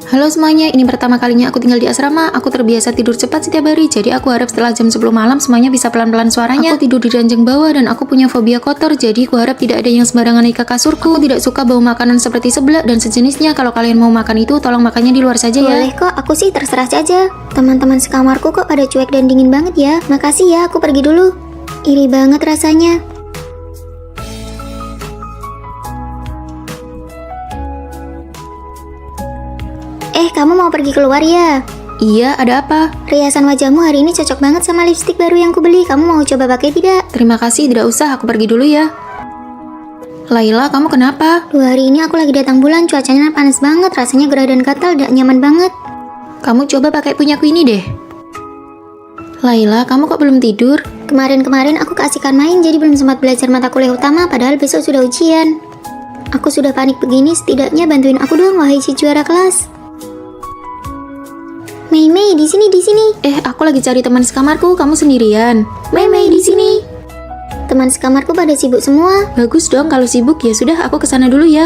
Halo semuanya, ini pertama kalinya aku tinggal di asrama. Aku terbiasa tidur cepat setiap hari, jadi aku harap setelah jam 10 malam semuanya bisa pelan-pelan suaranya. Aku tidur di ranjang bawah dan aku punya fobia kotor, jadi aku harap tidak ada yang sembarangan naik ke kasurku. Aku tidak suka bau makanan seperti seblak dan sejenisnya. Kalau kalian mau makan itu, tolong makannya di luar saja ya. Boleh kok, aku sih terserah saja. Teman-teman sekamarku kok pada cuek dan dingin banget ya. Makasih ya, aku pergi dulu. Iri banget rasanya. Kamu mau pergi keluar ya? Iya, ada apa? Riasan wajahmu hari ini cocok banget sama lipstik baru yang kubeli. Kamu mau coba pakai tidak? Terima kasih, tidak usah, aku pergi dulu ya. Laila, kamu kenapa? 2 hari ini aku lagi datang bulan, cuacanya panas banget, rasanya gerah dan gatal, dan nyaman banget. Kamu coba pakai punyaku ini deh. Laila, kamu kok belum tidur? Kemarin-kemarin aku keasikan main, jadi belum sempat belajar mata kuliah utama, padahal besok sudah ujian. Aku sudah panik begini, setidaknya bantuin aku dong, wahai si juara kelas. Mei, di sini. Aku lagi cari teman sekamarku, kamu sendirian. Mei, di sini. Teman sekamarku pada sibuk semua. Bagus dong, kalau sibuk ya sudah, aku kesana dulu ya.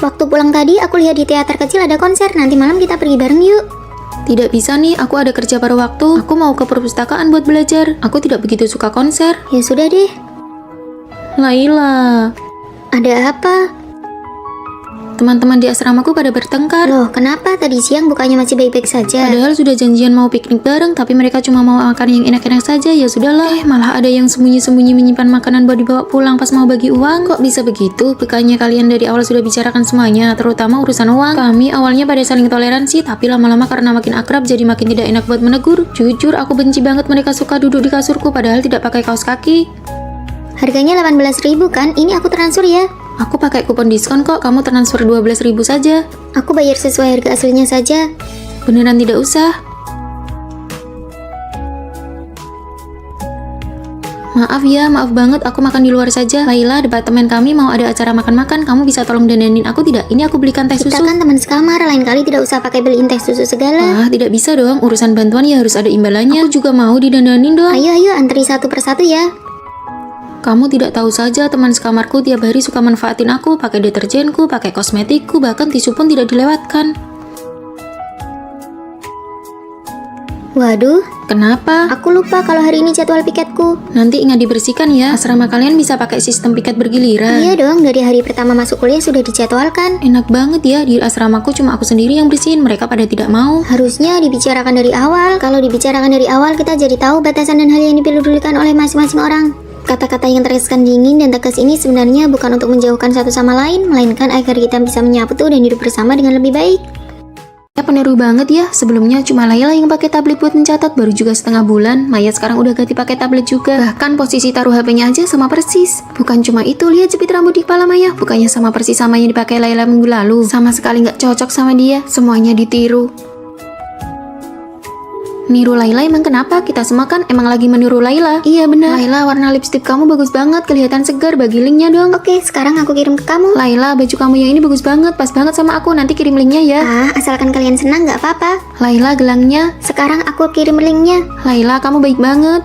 Waktu pulang tadi, aku lihat di teater kecil ada konser, nanti malam kita pergi bareng yuk. Tidak bisa nih, aku ada kerja paruh waktu. Aku mau ke perpustakaan buat belajar. Aku tidak begitu suka konser. Ya sudah deh. Laila. Ada apa? Teman-teman di asramaku pada bertengkar. Loh, kenapa? Tadi siang bukannya masih baik-baik saja? Padahal sudah janjian mau piknik bareng, tapi mereka cuma mau makan yang enak-enak saja. Ya sudahlah. Malah ada yang sembunyi-sembunyi menyimpan makanan buat dibawa pulang pas mau bagi uang. Kok bisa begitu? Bukannya kalian dari awal sudah bicarakan semuanya, terutama urusan uang. Kami awalnya pada saling toleransi, tapi lama-lama karena makin akrab jadi makin tidak enak buat menegur. Jujur, aku benci banget mereka suka duduk di kasurku padahal tidak pakai kaos kaki. Harganya 18.000 kan? Ini aku transfer ya. Aku pakai kupon diskon kok, kamu transfer 12.000 saja. Aku bayar sesuai harga aslinya saja. Beneran tidak usah. Maaf ya, maaf banget, aku makan di luar saja. Laila, departemen kami mau ada acara makan-makan, kamu bisa tolong dandanin aku tidak? Ini aku belikan teh susu. Kita kan teman sekamar, lain kali tidak usah pakai beliin teh susu segala. Tidak bisa dong, urusan bantuan ya harus ada imbalannya. Aku juga mau didandanin dong. Ayo, antri satu persatu ya. Kamu tidak tahu saja, teman sekamarku tiap hari suka manfaatin aku, pakai deterjenku, pakai kosmetikku, bahkan tisu pun tidak dilewatkan. Waduh, kenapa? Aku lupa kalau hari ini jadwal piketku. Nanti ingat dibersihkan ya, asrama kalian bisa pakai sistem piket bergiliran. Iya dong, dari hari pertama masuk kuliah sudah dijadwalkan. Enak banget ya, di asramaku cuma aku sendiri yang bersihin, mereka pada tidak mau. Harusnya dibicarakan dari awal. Kalau dibicarakan dari awal, kita jadi tahu batasan dan hal yang dipedulikan oleh masing-masing orang. Kata-kata yang terkesan dingin dan tegas ini sebenarnya bukan untuk menjauhkan satu sama lain, melainkan agar kita bisa menyatu dan hidup bersama dengan lebih baik. Ya peneru banget ya, sebelumnya cuma Laila yang pakai tablet buat mencatat, baru juga setengah bulan. Maya sekarang udah ganti pakai tablet juga. Bahkan posisi taruh HP-nya aja sama persis. Bukan cuma itu, lihat jepit rambut di kepala Maya, bukannya sama persis sama yang dipakai Laila minggu lalu. Sama sekali nggak cocok sama dia, semuanya ditiru. Niru Laila emang kenapa? Kita semua kan emang lagi meniru Laila. Iya benar. Laila, warna lipstik kamu bagus banget, kelihatan segar, bagi linknya dong. Oke, sekarang aku kirim ke kamu. Laila, baju kamu yang ini bagus banget, pas banget sama aku, nanti kirim linknya ya. Asalkan kalian senang nggak apa-apa. Laila, gelangnya. Sekarang aku kirim linknya. Laila, kamu baik banget.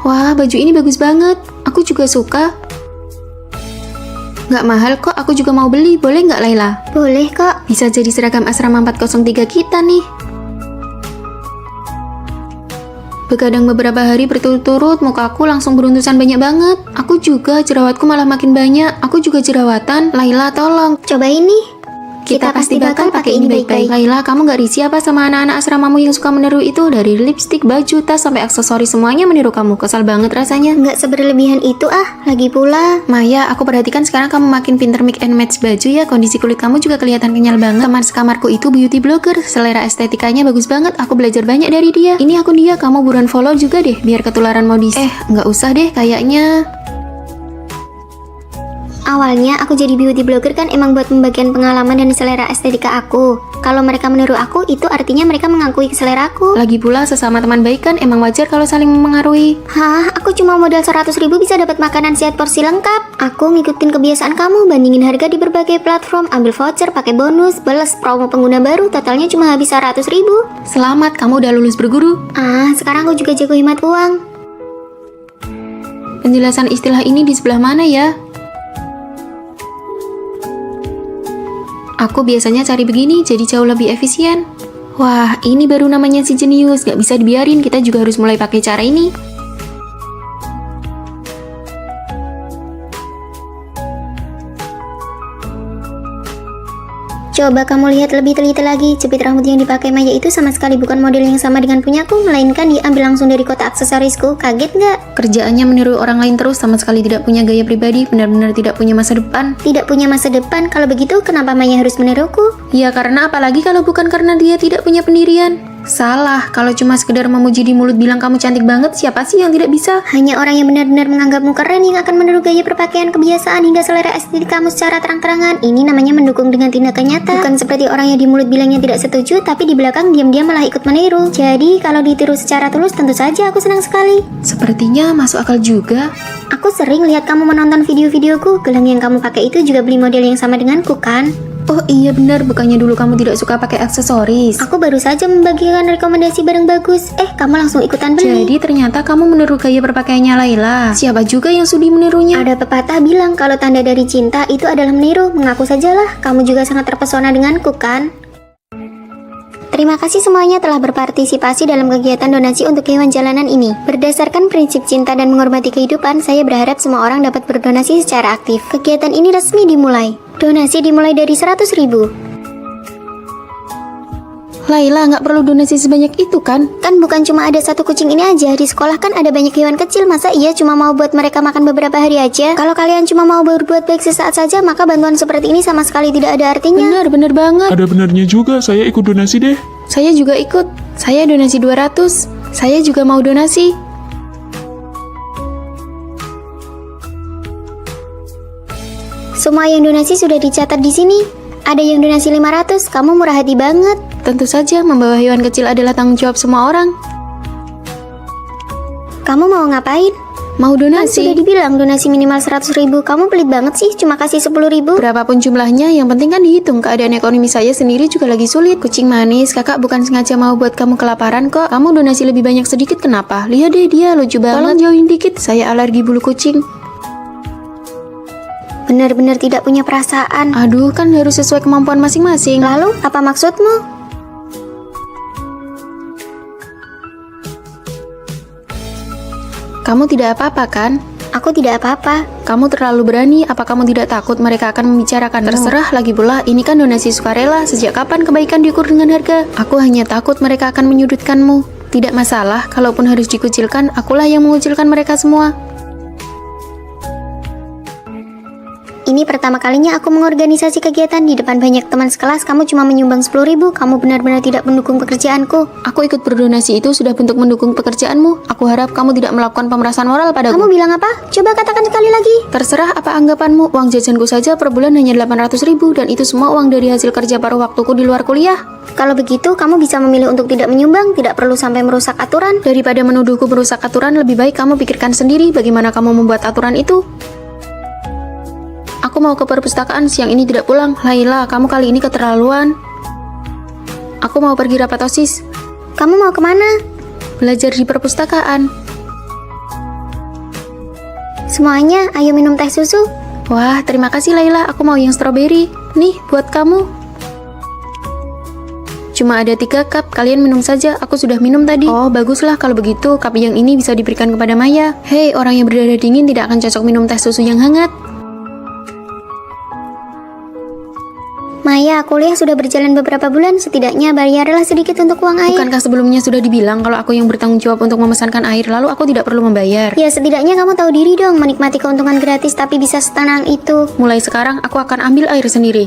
Wah, baju ini bagus banget, aku juga suka. Nggak mahal kok, aku juga mau beli, boleh nggak Laila? Boleh kok. Bisa jadi seragam asrama 403 kita nih. Begadang beberapa hari berturut-turut, mukaku langsung beruntusan banyak banget. Aku juga, jerawatku malah makin banyak. Aku juga jerawatan. Laila, tolong. Coba ini. Kita pasti bakal pakai ini baik-baik. Laila, kamu gak risih apa sama anak-anak asramamu yang suka meniru itu? Dari lipstik, baju, tas, sampai aksesoris semuanya meniru kamu. Kesal banget rasanya. Nggak seberlebihan itu ah. Lagi pula, Maya, aku perhatikan sekarang kamu makin pinter mix and match baju ya. Kondisi kulit kamu juga kelihatan kenyal banget. Teman sekamarku itu beauty blogger. Selera estetikanya bagus banget. Aku belajar banyak dari dia. Ini akun dia, kamu buruan follow juga deh. Biar ketularan modis. Nggak usah deh kayaknya. awalnya aku jadi beauty blogger kan emang buat membagikan pengalaman dan selera estetika aku. Kalau mereka meniru aku, itu artinya mereka mengakui selera aku. Lagi pula sesama teman baik kan emang wajar kalau saling mempengaruhi. Hah, aku cuma modal 100.000 bisa dapat makanan sehat porsi lengkap. Aku ngikutin kebiasaan kamu, bandingin harga di berbagai platform, ambil voucher, pakai bonus, balas promo pengguna baru, totalnya cuma habis 100.000. Selamat, kamu udah lulus berguru. Sekarang aku juga jago hemat uang. Penjelasan istilah ini di sebelah mana ya? Aku biasanya cari begini, jadi jauh lebih efisien. Wah, ini baru namanya si jenius. Gak bisa dibiarin, kita juga harus mulai pakai cara ini. Coba kamu lihat lebih teliti lagi, jepit rambut yang dipakai Maya itu sama sekali bukan model yang sama dengan punyaku, melainkan diambil langsung dari kotak aksesorisku. Kaget nggak? Kerjaannya meniru orang lain terus, sama sekali tidak punya gaya pribadi, benar-benar tidak punya masa depan. Tidak punya masa depan, kalau begitu kenapa Maya harus meniruku? Ya karena apalagi kalau bukan karena dia tidak punya pendirian. Salah, kalau cuma sekedar memuji di mulut bilang kamu cantik banget, siapa sih yang tidak bisa? Hanya orang yang benar-benar menganggapmu keren yang akan meniru gaya berpakaian, kebiasaan, hingga selera estetik kamu secara terang-terangan. Ini namanya mendukung dengan tindakan nyata. Bukan seperti orang yang di mulut bilangnya tidak setuju, tapi di belakang diam-diam malah ikut meniru. Jadi, kalau ditiru secara tulus, tentu saja aku senang sekali. Sepertinya masuk akal juga. Aku sering lihat kamu menonton video-videoku. Gelang yang kamu pakai itu juga beli model yang sama denganku, kan? Oh iya benar, bukannya dulu kamu tidak suka pakai aksesoris? Aku baru saja membagikan rekomendasi barang bagus. Kamu langsung ikutan beli. Jadi ternyata kamu meniru gaya berpakaiannya Laila. Siapa juga yang sudi menirunya? Ada pepatah bilang kalau tanda dari cinta itu adalah meniru. Mengaku sajalah, kamu juga sangat terpesona denganku, kan? Terima kasih semuanya telah berpartisipasi dalam kegiatan donasi untuk hewan jalanan ini. Berdasarkan prinsip cinta dan menghormati kehidupan, saya berharap semua orang dapat berdonasi secara aktif. Kegiatan ini resmi dimulai. Donasi dimulai dari 100.000. Laila, nggak perlu donasi sebanyak itu kan? Kan bukan cuma ada satu kucing ini aja. Di sekolah kan ada banyak hewan kecil. Masa iya cuma mau buat mereka makan beberapa hari aja? Kalau kalian cuma mau berbuat baik sesaat saja, maka bantuan seperti ini sama sekali tidak ada artinya. Benar banget. Ada benarnya juga, saya ikut donasi deh. Saya juga ikut. Saya donasi 200. Saya juga mau donasi. Semua yang donasi sudah dicatat di sini. Ada yang donasi 500, kamu murah hati banget. Tentu saja membawa hewan kecil adalah tanggung jawab semua orang. Kamu mau ngapain? Mau Kan donasi. sudah dibilang donasi minimal 100.000. Kamu pelit banget sih, cuma kasih 10.000. Berapapun jumlahnya, yang penting kan dihitung. Keadaan ekonomi saya sendiri juga lagi sulit. Kucing manis, kakak bukan sengaja mau buat kamu kelaparan kok. Kamu donasi lebih banyak sedikit kenapa? Lihat deh dia, lucu banget. Tolong jauhin dikit, saya alergi bulu kucing. Benar-benar tidak punya perasaan. Aduh, kan harus sesuai kemampuan masing-masing. Lalu, apa maksudmu? Kamu tidak apa-apa kan? Aku tidak apa-apa. Kamu terlalu berani, apa kamu tidak takut mereka akan membicarakan? Terserah, lagi pula ini kan donasi sukarela. Sejak kapan kebaikan diukur dengan harga? Aku hanya takut mereka akan menyudutkanmu. Tidak masalah, kalaupun harus dikucilkan, akulah yang mengucilkan mereka semua. Ini pertama kalinya aku mengorganisasi kegiatan di depan banyak teman sekelas. Kamu cuma menyumbang 10.000. Kamu benar-benar tidak mendukung pekerjaanku. Aku ikut berdonasi itu sudah bentuk mendukung pekerjaanmu. Aku harap kamu tidak melakukan pemerasan moral padaku. Kamu bilang apa? Coba katakan sekali lagi. Terserah apa anggapanmu, uang jajanku saja per bulan hanya 800.000 dan itu semua uang dari hasil kerja paruh waktuku di luar kuliah. Kalau begitu, kamu bisa memilih untuk tidak menyumbang. Tidak perlu sampai merusak aturan. Daripada menuduhku merusak aturan, lebih baik kamu pikirkan sendiri bagaimana kamu membuat aturan itu. Aku mau ke perpustakaan, siang ini tidak pulang. Laila, kamu kali ini keterlaluan. Aku mau pergi rapat OSIS. Kamu mau kemana? Belajar di perpustakaan. Semuanya, ayo minum teh susu. Wah, terima kasih Laila, aku mau yang strawberry. Nih, buat kamu. Cuma ada 3 cup, kalian minum saja, aku sudah minum tadi. Oh, baguslah kalau begitu, cup yang ini bisa diberikan kepada Maya. Hei, orang yang berdarah dingin tidak akan cocok minum teh susu yang hangat. Maya, kuliah sudah berjalan beberapa bulan, setidaknya bayarlah sedikit untuk uang air. Bukankah sebelumnya sudah dibilang kalau aku yang bertanggung jawab untuk memesankan air, lalu aku tidak perlu membayar? Ya setidaknya kamu tahu diri dong, menikmati keuntungan gratis tapi bisa setenang itu. Mulai sekarang aku akan ambil air sendiri.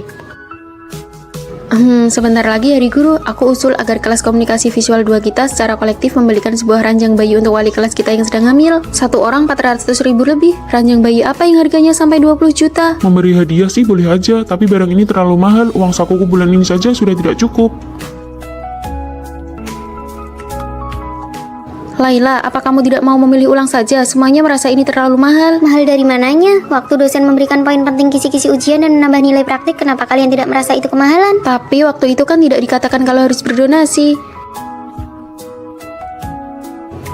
Sebentar lagi hari guru, aku usul agar kelas komunikasi visual 2 kita secara kolektif membelikan sebuah ranjang bayi untuk wali kelas kita yang sedang hamil. Satu orang 400.000 lebih. Ranjang bayi apa yang harganya sampai 20 juta? Memberi hadiah sih boleh aja, tapi barang ini terlalu mahal. Uang sakuku bulan ini saja sudah tidak cukup. Laila, apa kamu tidak mau memilih ulang saja? Semuanya merasa ini terlalu mahal. Mahal dari mananya? Waktu dosen memberikan poin penting kisi-kisi ujian dan menambah nilai praktik, kenapa kalian tidak merasa itu kemahalan? Tapi waktu itu kan tidak dikatakan kalau harus berdonasi.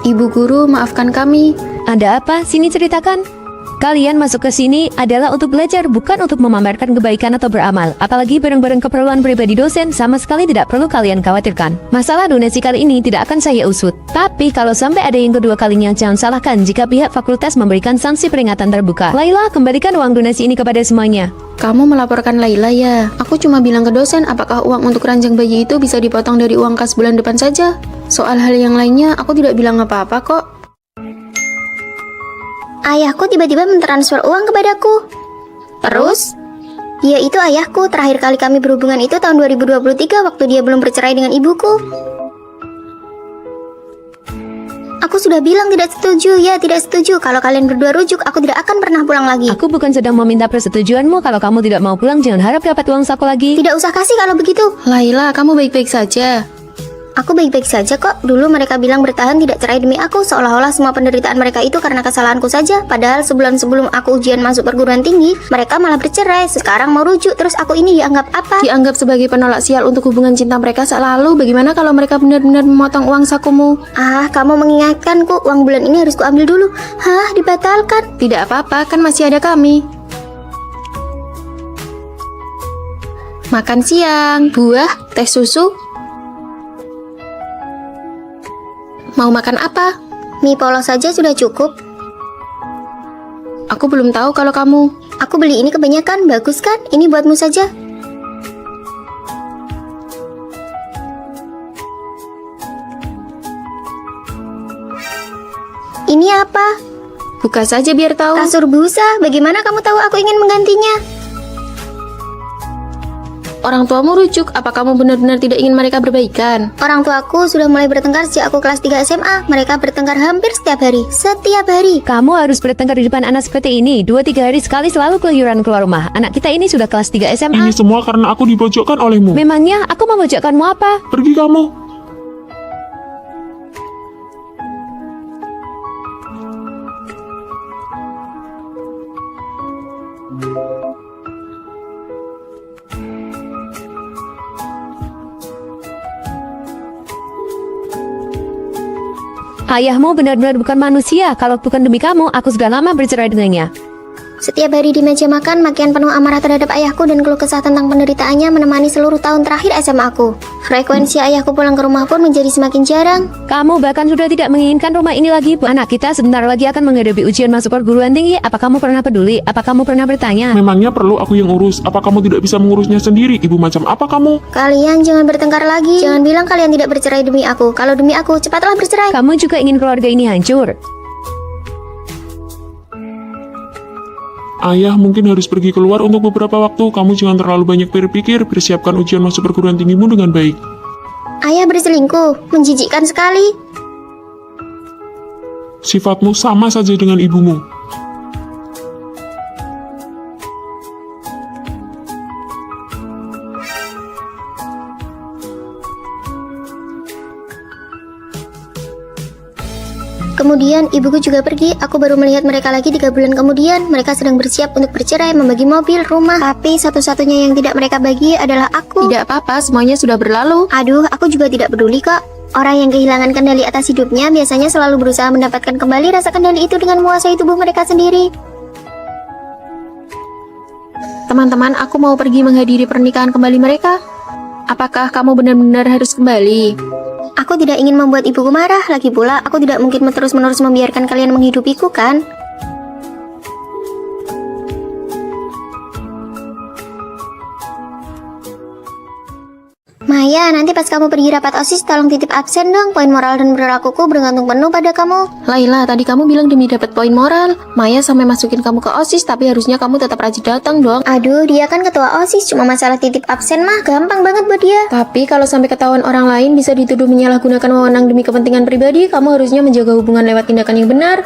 Ibu guru, maafkan kami. Ada apa? Sini ceritakan. Kalian masuk ke sini adalah untuk belajar, bukan untuk memamerkan kebaikan atau beramal. Apalagi barang-barang keperluan pribadi dosen sama sekali tidak perlu kalian khawatirkan. Masalah donasi kali ini tidak akan saya usut. Tapi kalau sampai ada yang kedua kalinya, jangan salahkan jika pihak fakultas memberikan sanksi peringatan terbuka. Laila, kembalikan uang donasi ini kepada semuanya. Kamu melaporkan Laila ya? Aku cuma bilang ke dosen apakah uang untuk ranjang bayi itu bisa dipotong dari uang kas bulan depan saja. Soal hal yang lainnya, aku tidak bilang apa-apa kok. Ayahku tiba-tiba mentransfer uang kepadaku. Terus? Dia itu ayahku. Terakhir kali kami berhubungan itu tahun 2023 waktu dia belum bercerai dengan ibuku. Aku sudah bilang tidak setuju. Ya, tidak setuju. Kalau kalian berdua rujuk, aku tidak akan pernah pulang lagi. Aku bukan sedang meminta persetujuanmu. Kalau kamu tidak mau pulang, jangan harap dapat uang saku lagi. Tidak usah kasih kalau begitu. Laila, kamu baik-baik saja. Aku baik-baik saja kok. Dulu mereka bilang bertahan tidak cerai demi aku, seolah-olah semua penderitaan mereka itu karena kesalahanku saja. Padahal sebulan sebelum aku ujian masuk perguruan tinggi, mereka malah bercerai. Sekarang mau rujuk, terus aku ini dianggap apa? Dianggap sebagai penolak sial untuk hubungan cinta mereka selalu. Bagaimana kalau mereka benar-benar memotong uang sakumu? Ah, kamu mengingatkanku. Uang bulan ini harus kuambil dulu. Hah, dibatalkan? Tidak apa-apa, kan masih ada kami. Makan siang, buah, teh susu. Mau makan apa? Mie polos saja sudah cukup. Aku belum tahu kalau kamu. Aku beli ini kebanyakan, bagus kan? Ini buatmu saja. Ini apa? Buka saja biar tahu. Kasur busa. Bagaimana kamu tahu aku ingin menggantinya? Orang tuamu rujuk, apa kamu benar-benar tidak ingin mereka berbaikan? Orang tuaku sudah mulai bertengkar sejak aku kelas 3 SMA. Mereka bertengkar hampir setiap hari. Setiap hari. Kamu harus bertengkar di depan anak seperti ini. 2-3 hari sekali selalu keluyuran keluar rumah. Anak kita ini sudah kelas 3 SMA. Ini semua karena aku dipojokkan olehmu. Memangnya aku memojokkanmu apa? Pergi kamu. Ayahmu benar-benar bukan manusia. Kalau bukan demi kamu, aku sudah lama bercerai dengannya. Setiap hari di meja makan, makian penuh amarah terhadap ayahku dan keluh kesah tentang penderitaannya menemani seluruh tahun terakhir SMA aku. Frekuensi ayahku pulang ke rumah pun menjadi semakin jarang. Kamu bahkan sudah tidak menginginkan rumah ini lagi. Anak kita sebentar lagi akan menghadapi ujian masuk perguruan tinggi. Apa kamu pernah peduli? Apa kamu pernah bertanya? Memangnya perlu aku yang urus? Apa kamu tidak bisa mengurusnya sendiri? Ibu macam apa kamu? Kalian jangan bertengkar lagi. Jangan bilang kalian tidak bercerai demi aku. Kalau demi aku, cepatlah bercerai. Kamu juga ingin keluarga ini hancur. Ayah mungkin harus pergi keluar untuk beberapa waktu. Kamu jangan terlalu banyak berpikir. Persiapkan ujian masuk perguruan tinggimu dengan baik. Ayah berselingkuh, menjijikkan sekali. Sifatmu sama saja dengan ibumu. Kemudian ibuku juga pergi. Aku baru melihat mereka lagi 3 bulan kemudian. Mereka sedang bersiap untuk bercerai, membagi mobil, rumah. Tapi satu-satunya yang tidak mereka bagi adalah aku. Tidak apa-apa, semuanya sudah berlalu. Aduh, aku juga tidak peduli kok. Orang yang kehilangan kendali atas hidupnya biasanya selalu berusaha mendapatkan kembali rasa kendali itu dengan menguasai tubuh mereka sendiri. Teman-teman, aku mau pergi menghadiri pernikahan kembali mereka. Apakah kamu benar-benar harus kembali? Aku tidak ingin membuat ibuku marah. Lagi pula, aku tidak mungkin terus-menerus membiarkan kalian menghidupiku, kan? Maya, nanti pas kamu pergi rapat OSIS tolong titip absen dong. Poin moral dan perilakuku bergantung penuh pada kamu. Laila, tadi kamu bilang demi dapat poin moral. Maya sampai masukin kamu ke OSIS, tapi harusnya kamu tetap rajin datang dong. Aduh, dia kan ketua OSIS, cuma masalah titip absen mah gampang banget buat dia. Tapi kalau sampai ketahuan orang lain bisa dituduh menyalahgunakan wewenang demi kepentingan pribadi, kamu harusnya menjaga hubungan lewat tindakan yang benar.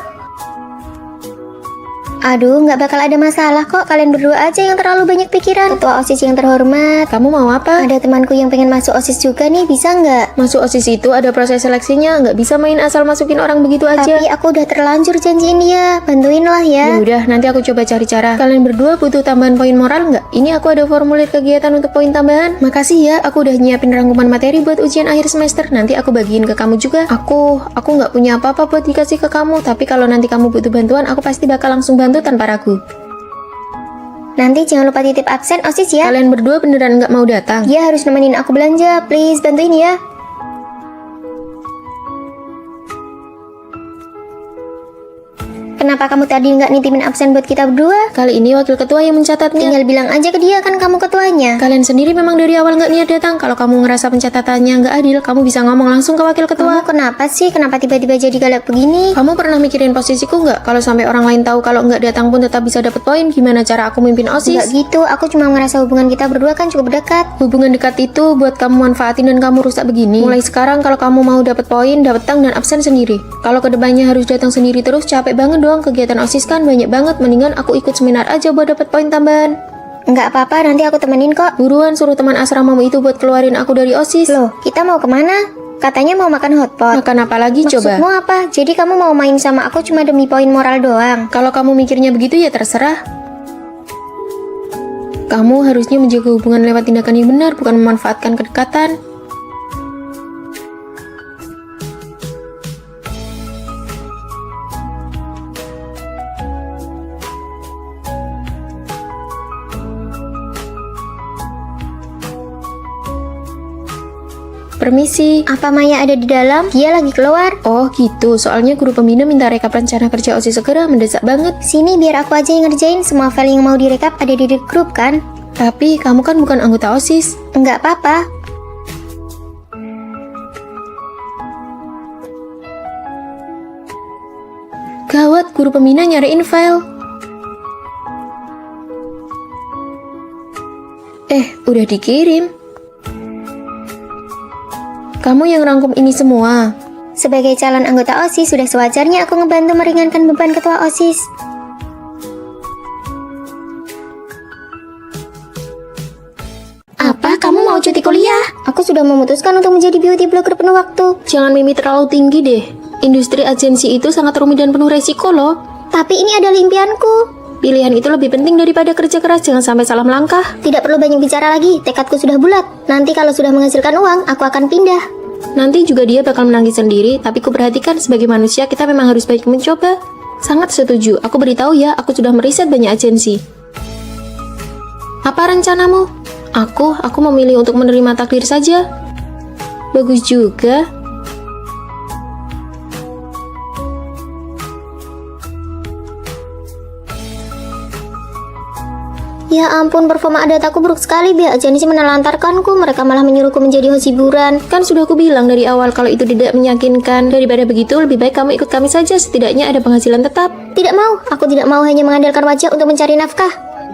Aduh, nggak bakal ada masalah kok. Kalian berdua aja yang terlalu banyak pikiran. Ketua OSIS yang terhormat. Kamu mau apa? Ada temanku yang pengen masuk OSIS juga nih, bisa nggak? Masuk OSIS itu ada proses seleksinya, nggak bisa main asal masukin orang begitu aja. Tapi aku udah terlanjur janjiin dia. Bantuin lah ya. Yaudah, nanti aku coba cari cara. Kalian berdua butuh tambahan poin moral nggak? Ini aku ada formulir kegiatan untuk poin tambahan. Makasih ya, aku udah nyiapin rangkuman materi buat ujian akhir semester. Nanti aku bagiin ke kamu juga. Aku nggak punya apa-apa buat dikasih ke kamu. Tapi kalau nanti kamu butuh bantuan, aku pasti bakal langsung bantu tanpa ragu. Nanti jangan lupa titip absen OSIS ya. Kalian berdua beneran nggak mau datang? Dia harus nemenin aku belanja. Please, bantuin ya. Kenapa kamu tadi nggak nitipin absen buat kita berdua? Kali ini wakil ketua yang mencatatnya. Tinggal bilang aja ke dia, kan kamu ketuanya. Kalian sendiri memang dari awal nggak niat datang. Kalau kamu ngerasa pencatatannya nggak adil, kamu bisa ngomong langsung ke wakil ketua. Kamu kenapa sih? Kenapa tiba-tiba jadi galak begini? Kamu pernah mikirin posisiku nggak? Kalau sampai orang lain tahu kalau nggak datang pun tetap bisa dapat poin, gimana cara aku mimpin OSIS? Nggak gitu, aku cuma ngerasa hubungan kita berdua kan cukup dekat. Hubungan dekat itu buat kamu manfaatin dan kamu rusak begini. Mulai sekarang kalau kamu mau dapat poin, dapat tang dan absen sendiri. Kalau kedepannya harus datang sendiri terus, capek banget doang. Kegiatan OSIS kan banyak banget, mendingan aku ikut seminar aja buat dapat poin tambahan. Nggak apa-apa, nanti aku temenin kok. Buruan suruh teman asramamu itu buat keluarin aku dari OSIS. Loh, kita mau kemana? Katanya mau makan hotpot. Makan apa lagi coba? Maksudmu apa? Jadi kamu mau main sama aku cuma demi poin moral doang? Kalau kamu mikirnya begitu ya terserah. Kamu harusnya menjaga hubungan lewat tindakan yang benar, bukan memanfaatkan kedekatan. Permisi. Apa Maya ada di dalam? Dia lagi keluar. Oh gitu, soalnya guru pembina minta rekap rencana kerja OSIS segera, mendesak banget. Sini biar aku aja yang ngerjain. Semua file yang mau direkap ada di grup kan? Tapi kamu kan bukan anggota OSIS. Nggak apa-apa. Gawat, guru pembina nyariin file. Udah dikirim. Kamu yang rangkum ini semua. Sebagai calon anggota OSIS, sudah sewajarnya aku ngebantu meringankan beban ketua OSIS. Apa? Kamu mau cuti kuliah? Aku sudah memutuskan untuk menjadi beauty blogger penuh waktu. Jangan mimpi terlalu tinggi deh. Industri agensi itu sangat rumit dan penuh resiko loh. Tapi ini adalah impianku. Pilihan itu lebih penting daripada kerja keras, jangan sampai salah melangkah. Tidak perlu banyak bicara lagi, tekadku sudah bulat. Nanti kalau sudah menghasilkan uang, aku akan pindah. Nanti juga dia bakal menangis sendiri, tapi kuperhatikan sebagai manusia kita memang harus banyak mencoba. Sangat setuju, aku beritahu ya, aku sudah meriset banyak agensi. Apa rencanamu? Aku memilih untuk menerima takdir saja. Bagus juga. Ya ampun, performa adataku buruk sekali. Biar agensi menelantarkanku, mereka malah menyuruhku menjadi host hiburan. Kan sudah aku bilang dari awal kalau itu tidak meyakinkan. Daripada begitu, lebih baik kamu ikut kami saja, setidaknya ada penghasilan tetap. Tidak mau, aku tidak mau hanya mengandalkan wajah untuk mencari nafkah.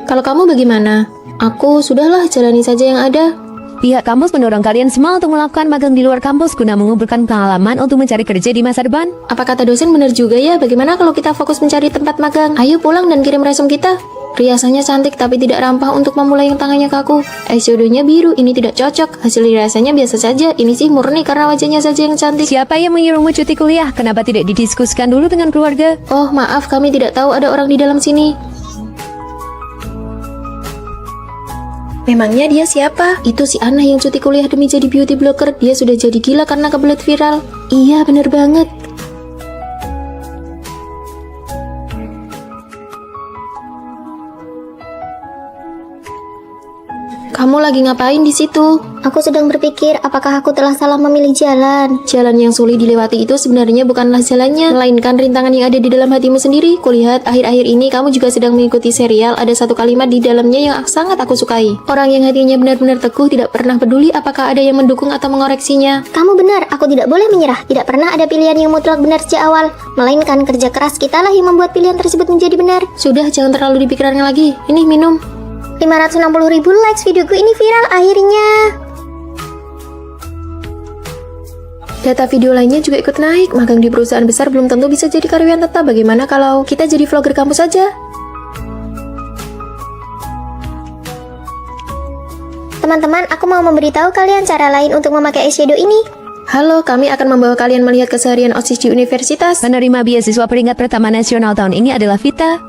Kalau kamu bagaimana? Aku sudahlah, jalani saja yang ada. Pihak kampus mendorong kalian semua untuk melakukan magang di luar kampus guna mengumpulkan pengalaman untuk mencari kerja di masa depan. Apa kata dosen benar juga ya? Bagaimana kalau kita fokus mencari tempat magang? Ayo pulang dan kirim resume kita. Riasannya cantik tapi tidak rampah untuk memulai yang tangannya kaku. Eyeshadownya biru, ini tidak cocok. Hasil riasannya biasa saja. Ini sih murni karena wajahnya saja yang cantik. Siapa yang menyuruhmu cuti kuliah? Kenapa tidak didiskusikan dulu dengan keluarga? Oh maaf, kami tidak tahu ada orang di dalam sini. Memangnya dia siapa? Itu si Anna yang cuti kuliah demi jadi beauty blogger. Dia sudah jadi gila karena kebelet viral. Iya bener banget. Kamu lagi ngapain di situ? Aku sedang berpikir apakah aku telah salah memilih jalan. Jalan yang sulit dilewati itu sebenarnya bukanlah jalannya, melainkan rintangan yang ada di dalam hatimu sendiri. Kulihat akhir-akhir ini kamu juga sedang mengikuti serial. Ada satu kalimat di dalamnya yang sangat aku sukai. Orang yang hatinya benar-benar teguh tidak pernah peduli apakah ada yang mendukung atau mengoreksinya. Kamu benar, aku tidak boleh menyerah. Tidak pernah ada pilihan yang mutlak benar sejak awal, melainkan kerja keras kitalah yang membuat pilihan tersebut menjadi benar. Sudah, jangan terlalu dipikirkan lagi. Ini minum. 560.000 likes, videoku ini viral akhirnya. Data video lainnya juga ikut naik. Magang di perusahaan besar belum tentu bisa jadi karyawan tetap. Bagaimana kalau kita jadi vlogger kampus saja? Teman-teman, aku mau memberitahu kalian cara lain untuk memakai eyeshadow ini. Halo, kami akan membawa kalian melihat keseharian OSIS di universitas. Penerima beasiswa peringkat pertama nasional tahun ini adalah Vita.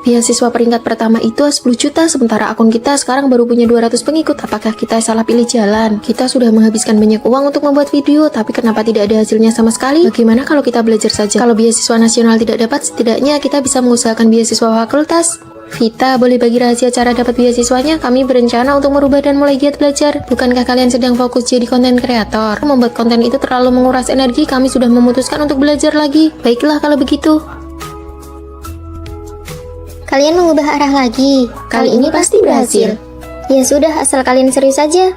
Beasiswa peringkat pertama itu 10 juta, sementara akun kita sekarang baru punya 200 pengikut. Apakah kita salah pilih jalan? Kita sudah menghabiskan banyak uang untuk membuat video, tapi kenapa tidak ada hasilnya sama sekali? Bagaimana kalau kita belajar saja? Kalau beasiswa nasional tidak dapat, setidaknya kita bisa mengusahakan beasiswa fakultas. Vita, boleh bagi rahasia cara dapat beasiswanya? Kami berencana untuk merubah dan mulai giat belajar. Bukankah kalian sedang fokus jadi konten kreator? Membuat konten itu terlalu menguras energi, kami sudah memutuskan untuk belajar lagi. Baiklah kalau begitu. Kalian mengubah arah lagi. Kali ini pasti berhasil. Ya sudah, asal kalian serius saja.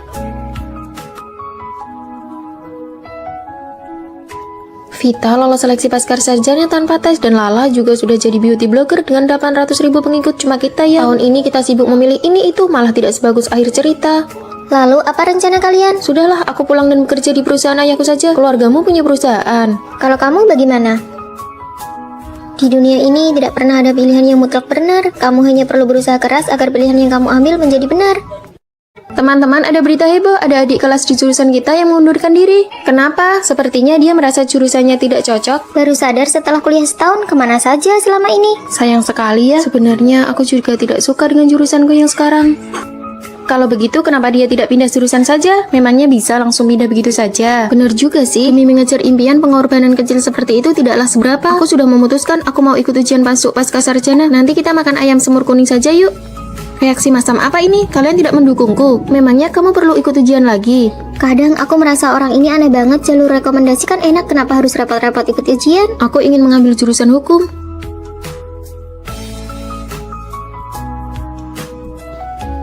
Vita lolos seleksi pasca sarjana tanpa tes, dan Lala juga sudah jadi beauty blogger dengan 800.000 pengikut. Cuma kita ya, tahun ini kita sibuk memilih ini itu, malah tidak sebagus akhir cerita. Lalu, apa rencana kalian? Sudahlah, aku pulang dan bekerja di perusahaan ayahku saja. Keluargamu punya perusahaan. Kalau kamu bagaimana? Di dunia ini tidak pernah ada pilihan yang mutlak benar. Kamu hanya perlu berusaha keras agar pilihan yang kamu ambil menjadi benar. Teman-teman, ada berita heboh. Ada adik kelas di jurusan kita yang mengundurkan diri. Kenapa? Sepertinya dia merasa jurusannya tidak cocok. Baru sadar setelah kuliah setahun, kemana saja selama ini? Sayang sekali ya. Sebenarnya aku juga tidak suka dengan jurusanku yang sekarang. Kalau begitu, kenapa dia tidak pindah jurusan saja? Memangnya bisa langsung pindah begitu saja? Benar juga sih, demi mengejar impian, pengorbanan kecil seperti itu tidaklah seberapa. Aku sudah memutuskan, aku mau ikut ujian masuk pasca sarjana. Nanti kita makan ayam semur kuning saja yuk. Reaksi macam apa ini? Kalian tidak mendukungku? Memangnya kamu perlu ikut ujian lagi? Kadang aku merasa orang ini aneh banget. Jalur rekomendasi kan enak, kenapa harus repot-repot ikut ujian? Aku ingin mengambil jurusan hukum.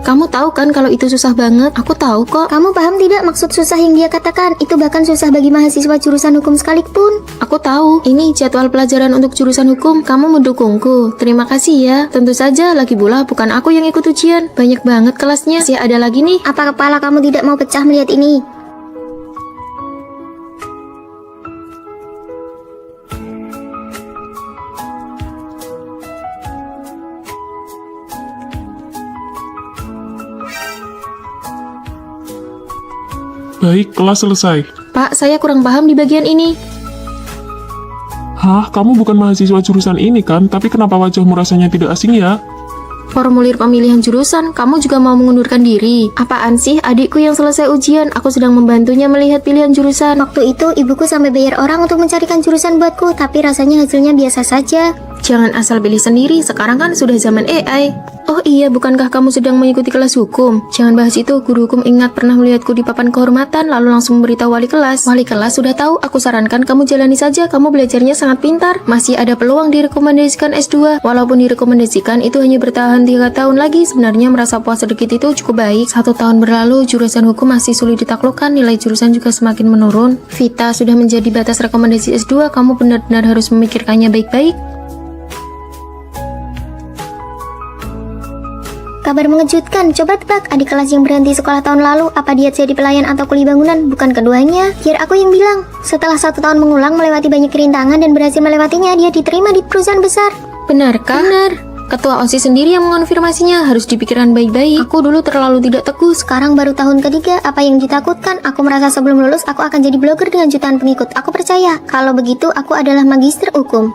Kamu tahu kan kalau itu susah banget? Aku tahu kok. Kamu paham tidak maksud susah yang dia katakan? Itu bahkan susah bagi mahasiswa jurusan hukum sekalipun. Aku tahu. Ini jadwal pelajaran untuk jurusan hukum. Kamu mendukungku. Terima kasih ya. Tentu saja, lagi pula bukan aku yang ikut ujian. Banyak banget kelasnya. Masih ada lagi nih. Apa kepala kamu tidak mau pecah melihat ini? Baik, kelas selesai. Pak, saya kurang paham di bagian ini. Hah, kamu bukan mahasiswa jurusan ini kan? Tapi kenapa wajahmu rasanya tidak asing ya? Formulir pemilihan jurusan, kamu juga mau mengundurkan diri. Apaan sih, adikku yang selesai ujian? Aku sedang membantunya melihat pilihan jurusan. Waktu itu ibuku sampai bayar orang untuk mencarikan jurusan buatku, tapi rasanya hasilnya biasa saja. Jangan asal pilih sendiri, sekarang kan sudah zaman AI. Oh iya, bukankah kamu sedang mengikuti kelas hukum? Jangan bahas itu, guru hukum ingat pernah melihatku di papan kehormatan, lalu langsung memberitahu wali kelas. Wali kelas sudah tahu, aku sarankan kamu jalani saja, kamu belajarnya sangat pintar. Masih ada peluang direkomendasikan S2. Walaupun direkomendasikan, itu hanya bertahan 3 tahun lagi. Sebenarnya merasa puas sedikit itu cukup baik. 1 tahun berlalu, jurusan hukum masih sulit ditaklukkan, nilai jurusan juga semakin menurun. Vita sudah menjadi batas rekomendasi S2, kamu benar-benar harus memikirkannya baik-baik. Kabar mengejutkan, coba tebak adik kelas yang berhenti sekolah tahun lalu, apa dia jadi pelayan atau kuli bangunan? Bukan keduanya, biar aku yang bilang. Setelah 1 tahun mengulang melewati banyak rintangan dan berhasil melewatinya, dia diterima di perusahaan besar. Benarkah? Benar. Ketua OSIS sendiri yang mengonfirmasinya, harus dipikirkan baik-baik. Aku dulu terlalu tidak teguh. Sekarang baru tahun ketiga, apa yang ditakutkan? Aku merasa sebelum lulus aku akan jadi blogger dengan jutaan pengikut. Aku percaya, kalau begitu aku adalah magister hukum.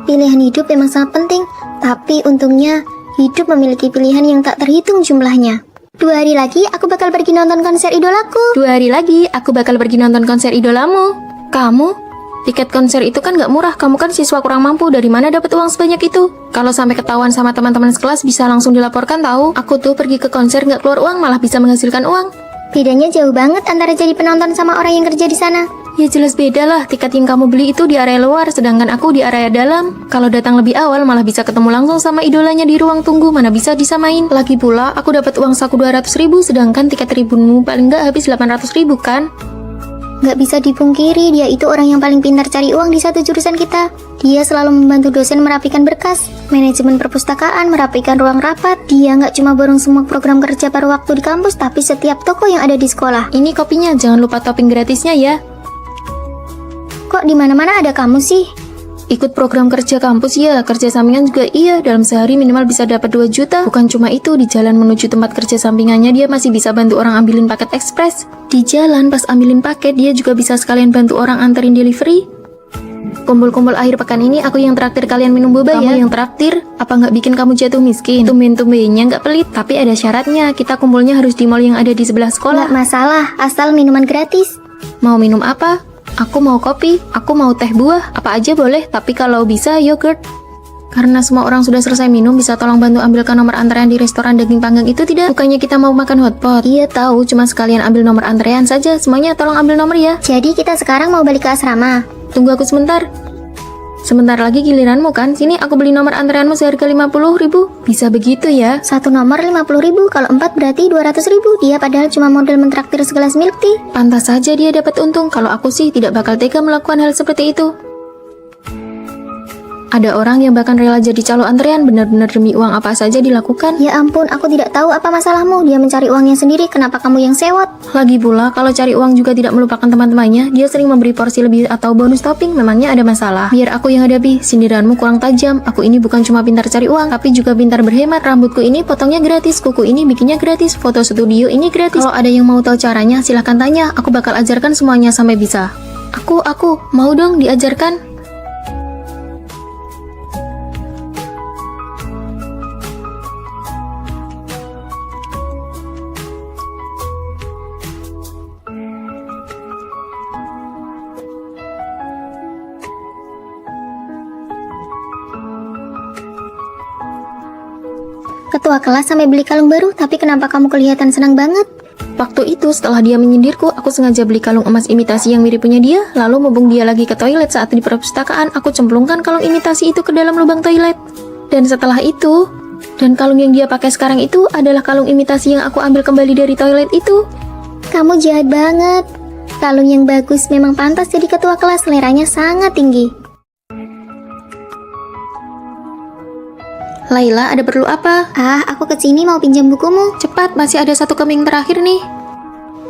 Pilihan hidup memang sangat penting, tapi untungnya hidup memiliki pilihan yang tak terhitung jumlahnya. 2 hari lagi aku bakal pergi nonton konser idolaku. 2 hari lagi aku bakal pergi nonton konser idolamu. Kamu? Tiket konser itu kan gak murah, kamu kan siswa kurang mampu, dari mana dapat uang sebanyak itu? Kalau sampai ketahuan sama teman-teman sekelas bisa langsung dilaporkan tahu. Aku tuh pergi ke konser gak keluar uang, malah bisa menghasilkan uang. Bedanya jauh banget antara jadi penonton sama orang yang kerja di sana. Ya jelas beda lah, tiket yang kamu beli itu di area luar, sedangkan aku di area dalam. Kalau datang lebih awal malah bisa ketemu langsung sama idolanya di ruang tunggu, mana bisa disamain. Lagi pula, aku dapat uang saku 200.000, sedangkan tiket ribumu paling nggak habis 800.000 kan? Nggak bisa dipungkiri, dia itu orang yang paling pintar cari uang di satu jurusan kita. Dia selalu membantu dosen merapikan berkas, manajemen perpustakaan merapikan ruang rapat. Dia nggak cuma borong semua program kerja pada waktu di kampus, tapi setiap toko yang ada di sekolah. Ini kopinya, jangan lupa topping gratisnya ya. Kok di mana-mana ada kamu sih? Ikut program kerja kampus ya, kerja sampingan juga iya. Dalam sehari minimal bisa dapat 2 juta. Bukan cuma itu, di jalan menuju tempat kerja sampingannya dia masih bisa bantu orang ambilin paket ekspres. Di jalan pas ambilin paket dia juga bisa sekalian bantu orang anterin delivery. Kumpul-kumpul akhir pekan ini aku yang traktir kalian minum boba ya. Kamu yang traktir? Apa nggak bikin kamu jatuh miskin? Tumben-tumbennya nggak pelit, tapi ada syaratnya. Kita kumpulnya harus di mall yang ada di sebelah sekolah. Nggak masalah, asal minuman gratis. Mau minum apa? Aku mau kopi, aku mau teh buah, apa aja boleh, tapi kalau bisa yogurt. Karena semua orang sudah selesai minum, bisa tolong bantu ambilkan nomor antrean di restoran daging panggang itu tidak? Bukannya kita mau makan hotpot? Iya tahu, cuma sekalian ambil nomor antrean saja, semuanya tolong ambil nomor ya. Jadi kita sekarang mau balik ke asrama. Tunggu aku sebentar. Sebentar lagi giliranmu kan? Sini aku beli nomor antreanmu seharga 50.000. Bisa begitu ya? Satu nomor 50.000, kalau 4 berarti 200.000. Dia padahal cuma modal mentraktir segelas milk tea. Pantas saja dia dapat untung. Kalau aku sih tidak bakal tega melakukan hal seperti itu. Ada orang yang bahkan rela jadi calo antrean benar-benar demi uang apa saja dilakukan. Ya ampun, aku tidak tahu apa masalahmu. Dia mencari uangnya sendiri, kenapa kamu yang sewot? Lagi pula, kalau cari uang juga tidak melupakan teman-temannya. Dia sering memberi porsi lebih atau bonus topping, memangnya ada masalah. Biar aku yang hadapi, sindiranmu kurang tajam. Aku ini bukan cuma pintar cari uang, tapi juga pintar berhemat. Rambutku ini potongnya gratis, kuku ini bikinnya gratis, foto studio ini gratis. Kalau ada yang mau tahu caranya, silahkan tanya. Aku bakal ajarkan semuanya sampai bisa. Aku mau dong diajarkan. Ketua kelas sampai beli kalung baru, tapi kenapa kamu kelihatan senang banget? Waktu itu setelah dia menyindirku, aku sengaja beli kalung emas imitasi yang mirip punya dia. Lalu mumpung dia lagi ke toilet saat di perpustakaan, aku cemplungkan kalung imitasi itu ke dalam lubang toilet. Dan setelah itu, kalung yang dia pakai sekarang itu adalah kalung imitasi yang aku ambil kembali dari toilet itu. Kamu jahat banget. Kalung yang bagus memang pantas jadi ketua kelas, seleranya sangat tinggi. Laila, ada perlu apa? Aku kesini mau pinjam bukumu. Cepat, masih ada satu keming terakhir nih.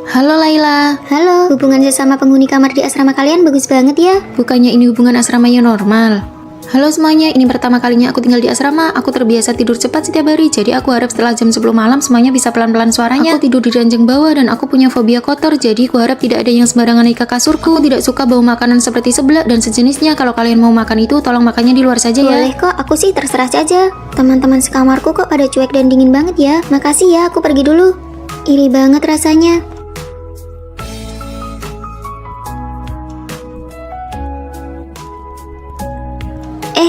Halo Laila. Halo, hubungan sesama penghuni kamar di asrama kalian bagus banget ya. Bukannya ini hubungan asramanya normal? Halo semuanya, ini pertama kalinya aku tinggal di asrama. Aku terbiasa tidur cepat setiap hari, jadi aku harap setelah jam 10 malam semuanya bisa pelan-pelan suaranya. Aku tidur di ranjang bawah dan aku punya fobia kotor, jadi aku harap tidak ada yang sembarangan naik ke kasurku. Aku tidak suka bau makanan seperti seblak dan sejenisnya. Kalau kalian mau makan itu, tolong makannya di luar saja ya. Boleh kok, aku sih terserah saja. Teman-teman sekamarku kok pada cuek dan dingin banget ya. Makasih ya, aku pergi dulu. Iri banget rasanya.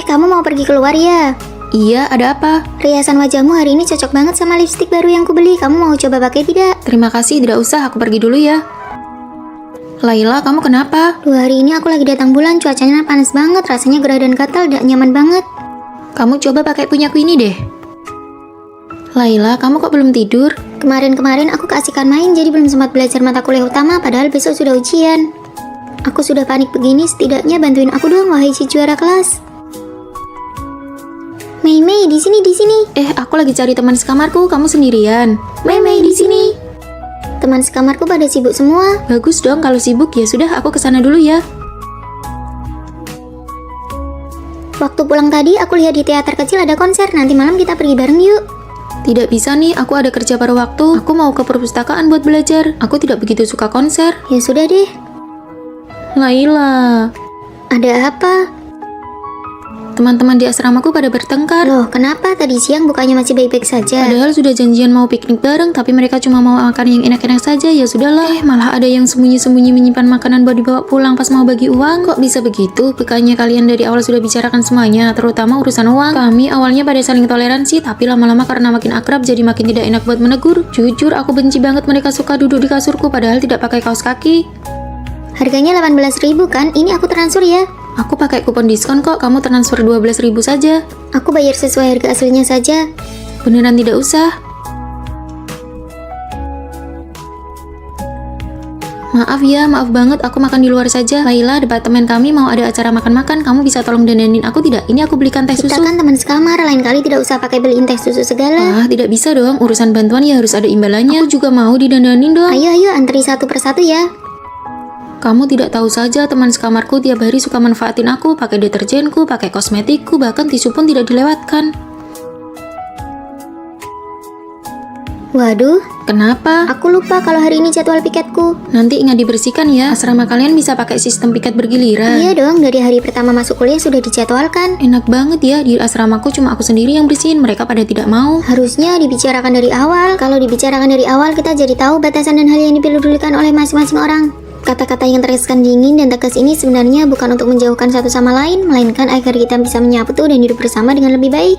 Kamu mau pergi keluar ya? Iya, ada apa? Riasan wajahmu hari ini cocok banget sama lipstik baru yang kubeli. Kamu mau coba pakai tidak? Terima kasih, tidak usah. Aku pergi dulu ya. Laila, kamu kenapa? 2 hari ini aku lagi datang bulan, cuacanya panas banget. Rasanya gerah dan gatal, gak nyaman banget. Kamu coba pakai punyaku ini deh. Laila, kamu kok belum tidur? Kemarin aku keasikan main, jadi belum sempat belajar mata kuliah utama, padahal besok sudah ujian. Aku sudah panik begini, setidaknya bantuin aku dong, wahai si juara kelas. Mei, di sini. Aku lagi cari teman sekamarku, kamu sendirian. Mei, di sini. Teman sekamarku pada sibuk semua. Bagus dong, kalau sibuk ya sudah, aku kesana dulu ya. Waktu pulang tadi, aku lihat di teater kecil ada konser. Nanti malam kita pergi bareng yuk. Tidak bisa nih, aku ada kerja pada waktu. Aku mau ke perpustakaan buat belajar. Aku tidak begitu suka konser. Ya sudah deh. Laila. Ada apa? Teman-teman di asramaku pada bertengkar. Loh, kenapa tadi siang bukannya masih baik-baik saja? Padahal sudah janjian mau piknik bareng, tapi mereka cuma mau makan yang enak-enak saja. Ya sudahlah. Malah ada yang sembunyi-sembunyi menyimpan makanan buat dibawa pulang pas mau bagi uang. Kok bisa begitu? Bukannya kalian dari awal sudah bicarakan semuanya, terutama urusan uang. Kami awalnya pada saling toleransi, tapi lama-lama karena makin akrab jadi makin tidak enak buat menegur. Jujur, aku benci banget mereka suka duduk di kasurku padahal tidak pakai kaos kaki. Harganya 18.000 kan? Ini aku transfer ya. Aku pakai kupon diskon kok, kamu transfer 12.000 saja. Aku bayar sesuai harga aslinya saja. Beneran tidak usah. Maaf ya, maaf banget, aku makan di luar saja. Laila, departemen kami mau ada acara makan-makan, kamu bisa tolong dandanin aku tidak? Ini aku belikan teh Kita susu. kan teman sekamar, lain kali tidak usah pakai beliin teh susu segala. Ah, tidak bisa dong, urusan bantuan ya harus ada imbalannya. Aku juga mau didandanin dong. Ayo antri satu persatu ya. Kamu tidak tahu saja, teman sekamarku tiap hari suka manfaatin aku, pakai deterjenku, pakai kosmetikku, bahkan tisu pun tidak dilewatkan. Waduh, Kenapa? aku lupa kalau hari ini jadwal piketku. Nanti ingat dibersihkan ya, asrama kalian bisa pakai sistem piket bergiliran. Iya dong, dari hari pertama masuk kuliah sudah dijadwalkan. Enak banget ya, di asramaku cuma aku sendiri yang bersihin, mereka pada tidak mau. Harusnya dibicarakan dari awal. Kalau dibicarakan dari awal, kita jadi tahu batasan dan hal yang dipedulikan oleh masing-masing orang. Kata-kata yang terkesan dingin dan tegas ini sebenarnya bukan untuk menjauhkan satu sama lain, melainkan agar kita bisa menyatu dan hidup bersama dengan lebih baik.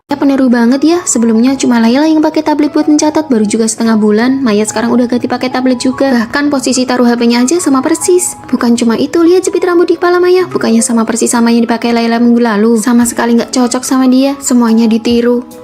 Ya peniru banget ya, sebelumnya cuma Laila yang pakai tablet buat mencatat, baru juga setengah bulan. Maya sekarang udah ganti pakai tablet juga. Bahkan posisi taruh HP-nya aja sama persis. Bukan cuma itu, lihat jepit rambut di kepala Maya, bukannya sama persis sama yang dipakai Laila minggu lalu. Sama sekali nggak cocok sama dia, semuanya ditiru.